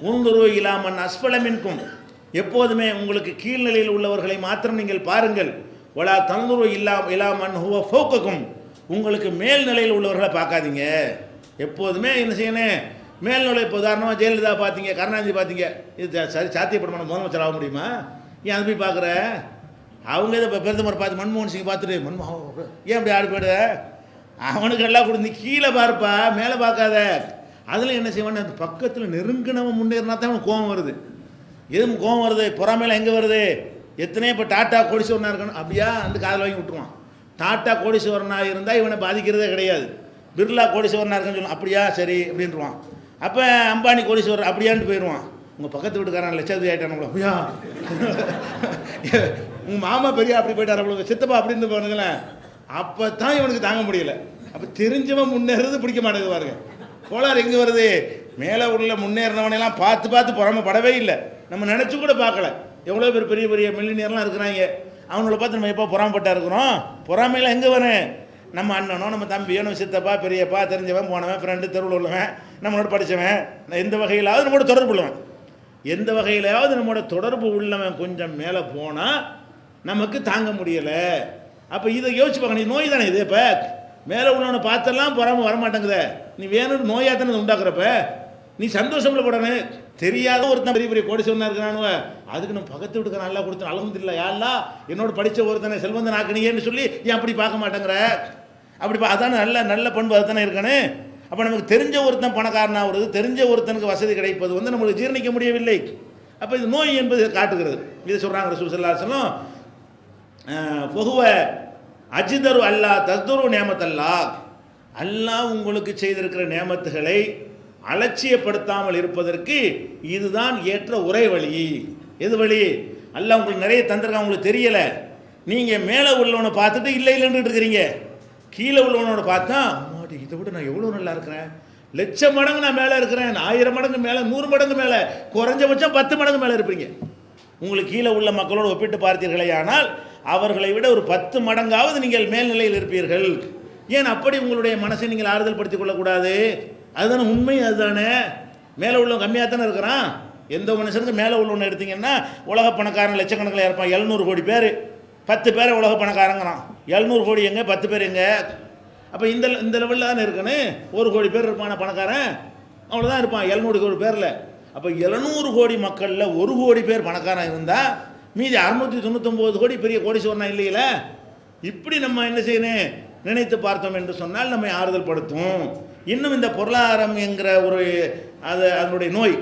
உன்துரு இலா மன் அஸ்ஃபல மின்கும், எப்போதுமே உங்களுக்கு கீழ்நிலையில் உள்ளவர்களை மாத்திரம் நீங்கள் பாருங்கள். வலா தன்துரு இலா மன் ஹுவ ஃபௌககும், உங்களுக்கு மேல்நிலையில் உள்ளவர்களை பார்க்காதீங்க. எப்போதுமே என்ன செய்யணும், மேல்நிலை. இப்போ உதாரணமாக ஜெயலலிதா பார்த்தீங்க, கருணாநிதி பார்த்தீங்க, இது சரி சாத்தியப்படமான முதலமைச்சர் ஆக முடியுமா? ஏன் அது போய் பார்க்குற? அவங்க இதை பிரதமர் பார்த்து மன்மோகன் சிங் பார்த்துட்டு ஏன் அப்படி ஆடி போய்டு, அவனுக்கு எல்லாம் கொடுத்து கீழே பார்ப்பா, மேலே பார்க்காத. அதில் என்ன செய்வான், அந்த பக்கத்தில் நெருங்கினவன் முன்னேறினா தான் அவனுக்கு கோபம் வருது. எதுவும் கோபம் வருது, பொறாமையில் எங்கே வருது? எத்தனையோ இப்போ டாட்டா கோடீஸ்வரனாக இருக்கணும் அப்படியா அந்த காதில் வாங்கி விட்டுருவான். டாட்டா கோடீஸ்வரனாக இருந்தால் இவனை பாதிக்கிறதே கிடையாது. பிர்லா கோடீஸ்வரனாக இருக்குன்னு சொல்லணும், அப்படியா சரி அப்படின்ட்டுருவான். அப்போ அம்பானி கோடீஸ்வரர் அப்படியான்ட்டு போயிடுவான். உங்கள் பக்கத்து வீட்டுக்காரன் லட்சாதிபதி ஆகிட்டான், அப்படியா உங்கள் மாமா பெரிய அப்படி போயிட்டார், அவ்வளோ சித்தப்பா அப்படின்னு பாருங்களேன். அப்போ தான் இவனுக்கு தாங்க முடியல. அப்போ தெரிஞ்சவன் முன்னேறது பிடிக்க மாட்டேங்குது பாருங்க. கோளாறு எங்கே வருது? மேலே உள்ள முன்னேறினவனையெல்லாம் பார்த்து பார்த்து பொறாமப்படவே இல்லை. நம்ம நினச்சி கூட பார்க்கல. எவ்வளோ பேர் பெரிய பெரிய மில்லினியர்லாம் இருக்கிறாங்க, அவங்கள பார்த்து நம்ம எப்போ பொறாமப்பட்டா இருக்கிறோம்? பொறாமையெல்லாம் எங்கே வரும்? நம்ம அண்ணனோ நம்ம தம்பியோ நம்ம சித்தப்பா பெரியப்பா தெரிஞ்சவன் போனவன் ஃப்ரெண்டு தெருவில் உள்ளவன் நம்மளோட படித்தவன் எந்த வகையிலாவது நம்மளோட தொடர்பு உள்ளவன், எந்த வகையிலாவது நம்மளோட தொடர்பு உள்ளவன் கொஞ்சம் மேலே போனால் நமக்கு தாங்க முடியலை. அப்போ இதை யோசிச்சு பார்க்க, நீ நோய் தானே இது. இப்போ மேலே உள்ளவனை பார்த்தெல்லாம் பொறாமல் வரமாட்டேங்குத, நீ வேணும் நோயாக தானே உண்டாக்குறப்ப நீ சந்தோஷமில் போடணும். தெரியாத ஒருத்தன் பெரிய பெரிய கோடீஸ்வரனாக இருக்கிறானுவ, அதுக்கு நம்ம பக்கத்து வீட்டுக்கு நல்லா கொடுத்து அல்ஹம்துலில்லாஹ் யாரெல்லாம் என்னோட படித்த ஒருத்தனை செல்வந்தன் ஆக்கினீங்கன்னு சொல்லி ஏன் அப்படி பார்க்க மாட்டேங்கிற? அப்படி அதானே நல்ல நல்ல பண்பு அதுதானே இருக்கணும். அப்போ நமக்கு தெரிஞ்ச ஒருத்தன் பணக்காரனாக வருது, தெரிஞ்ச ஒருத்தனுக்கு வசதி கிடைப்பது நம்மளுக்கு ஜீரணிக்க முடியவில்லை. அப்போ இது நோய் என்பது காட்டுகிறது. இதை சொல்கிறாங்க ரசூல் ஸல்லல்லாஹு அலைஹி வஸல்லம், ஃபஹுவ அஜ்தரு அல்லாஹ் தஸ்துரு நியமத்தல்லாஹ், அல்லாஹ் உங்களுக்கு செய்திருக்கிற நியமத்துகளை அலட்சியப்படுத்தாமல் இருப்பதற்கு இதுதான் ஏற்ற ஒரே வழி. எது வழி? அல்லாஹ் உங்களுக்கு நிறைய தந்திருக்கான், உங்களுக்கு தெரியலை. நீங்கள் மேலே உள்ளவனை பார்த்துட்டு இல்லை இல்லைன்னு இருக்கிறீங்க, கீழே உள்ளவனோட பார்த்தா இதை விட நான் எவ்வளோ நல்லா இருக்கிறேன், லட்சம் மடங்கு நான் மேலே இருக்கிறேன், 1000 மடங்கு மேலே, 100 மடங்கு மேலே, குறைஞ்சபட்சம் 10 மடங்கு மேலே இருப்பீங்க. உங்களுக்கு கீழே உள்ள மக்களோடு ஒப்பிட்டு பார்த்தீர்களே ஆனால் அவர்களை விட ஒரு 10 மடங்காவது நீங்கள் மேல்நிலையில் இருப்பீர்கள். ஏன் அப்படி உங்களுடைய மனசை நீங்கள் ஆறுதல் படுத்திக் கொள்ளக்கூடாது? அதுதானே உண்மை. அதுதானே மேலே உள்ளவன் கம்மியாக தானே இருக்கிறான். எந்த மனுஷனுக்கு மேலே உள்ளவனை எடுத்தீங்கன்னா உலக பணக்காரன் லட்சக்கணக்கில் இருப்பான். 700 கோடி பேர், 10 பேர் உலக பணக்காரங்கிறான். 700 கோடி எங்கே, 10 பேர் எங்கே? அப்போ இந்த லெவலில் தானே இருக்கணும். 1 கோடி பேர் இருப்பான பணக்காரன், அவ்வளோதான் இருப்பான் 700 கோடி பேரில். அப்போ 700 கோடி மக்களில் 1 கோடி பேர் பணக்காரன் இருந்தால் மீதி 699 கோடி பெரிய கோடீஸ்வரனா இல்லையில? இப்படி நம்ம என்ன செய்யணும் நினைத்து பார்த்தோம் என்று சொன்னால் நம்மை ஆறுதல் படுத்தும். இன்னும் இந்த பொருளாதாரம் என்கிற ஒரு அதனுடைய நோய்,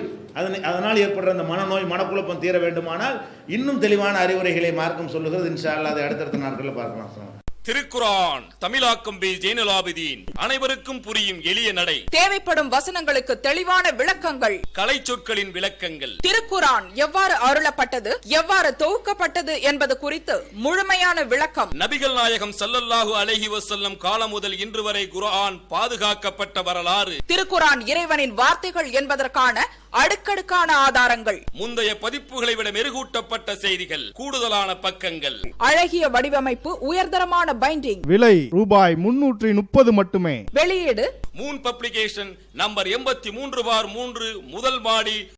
அதனால் ஏற்படுற அந்த மனநோய் மனக்குழப்பம் தீர வேண்டுமானால் இன்னும் தெளிவான அறிவுரைகளை மார்க்கம் சொல்லுகிறது. இன்ஷா அல்லாஹ் அதை அடுத்தடுத்த நாட்களில் பார்க்கலாம். திருக்குரான் தமிழாக்கம் பி ஜெய்னுலாபிதீன், அனைவருக்கும் புரியும் எளிய நடை, தேவைப்படும் வசனங்களுக்கு தெளிவான விளக்கங்கள், கலை சொற்களின் விளக்கங்கள், திருக்குரான் எவ்வாறு அருளப்பட்டது, எவ்வாறு தொகுக்கப்பட்டது என்பது குறித்து முழுமையான விளக்கம், நபிகள் நாயகம் ஸல்லல்லாஹு அலைஹி வஸல்லம் காலம் முதல் இன்று வரை குர்ஆன் பாதுகாக்கப்பட்ட வரலாறு, திருக்குரான் இறைவனின் வார்த்தைகள் என்பதற்கான அடுக்கடுக்கான ஆதாரங்கள், முந்தைய பதிப்புகளை விட மெருகூட்டப்பட்ட செய்திகள், கூடுதலான பக்கங்கள், அழகிய வடிவமைப்பு, உயர்தரமான பைண்டிங், விலை ரூபாய் 330 மட்டுமே. வெளியீடு மூன் பப்ளிகேஷன், நம்பர் 83/3, முதல் மாடி,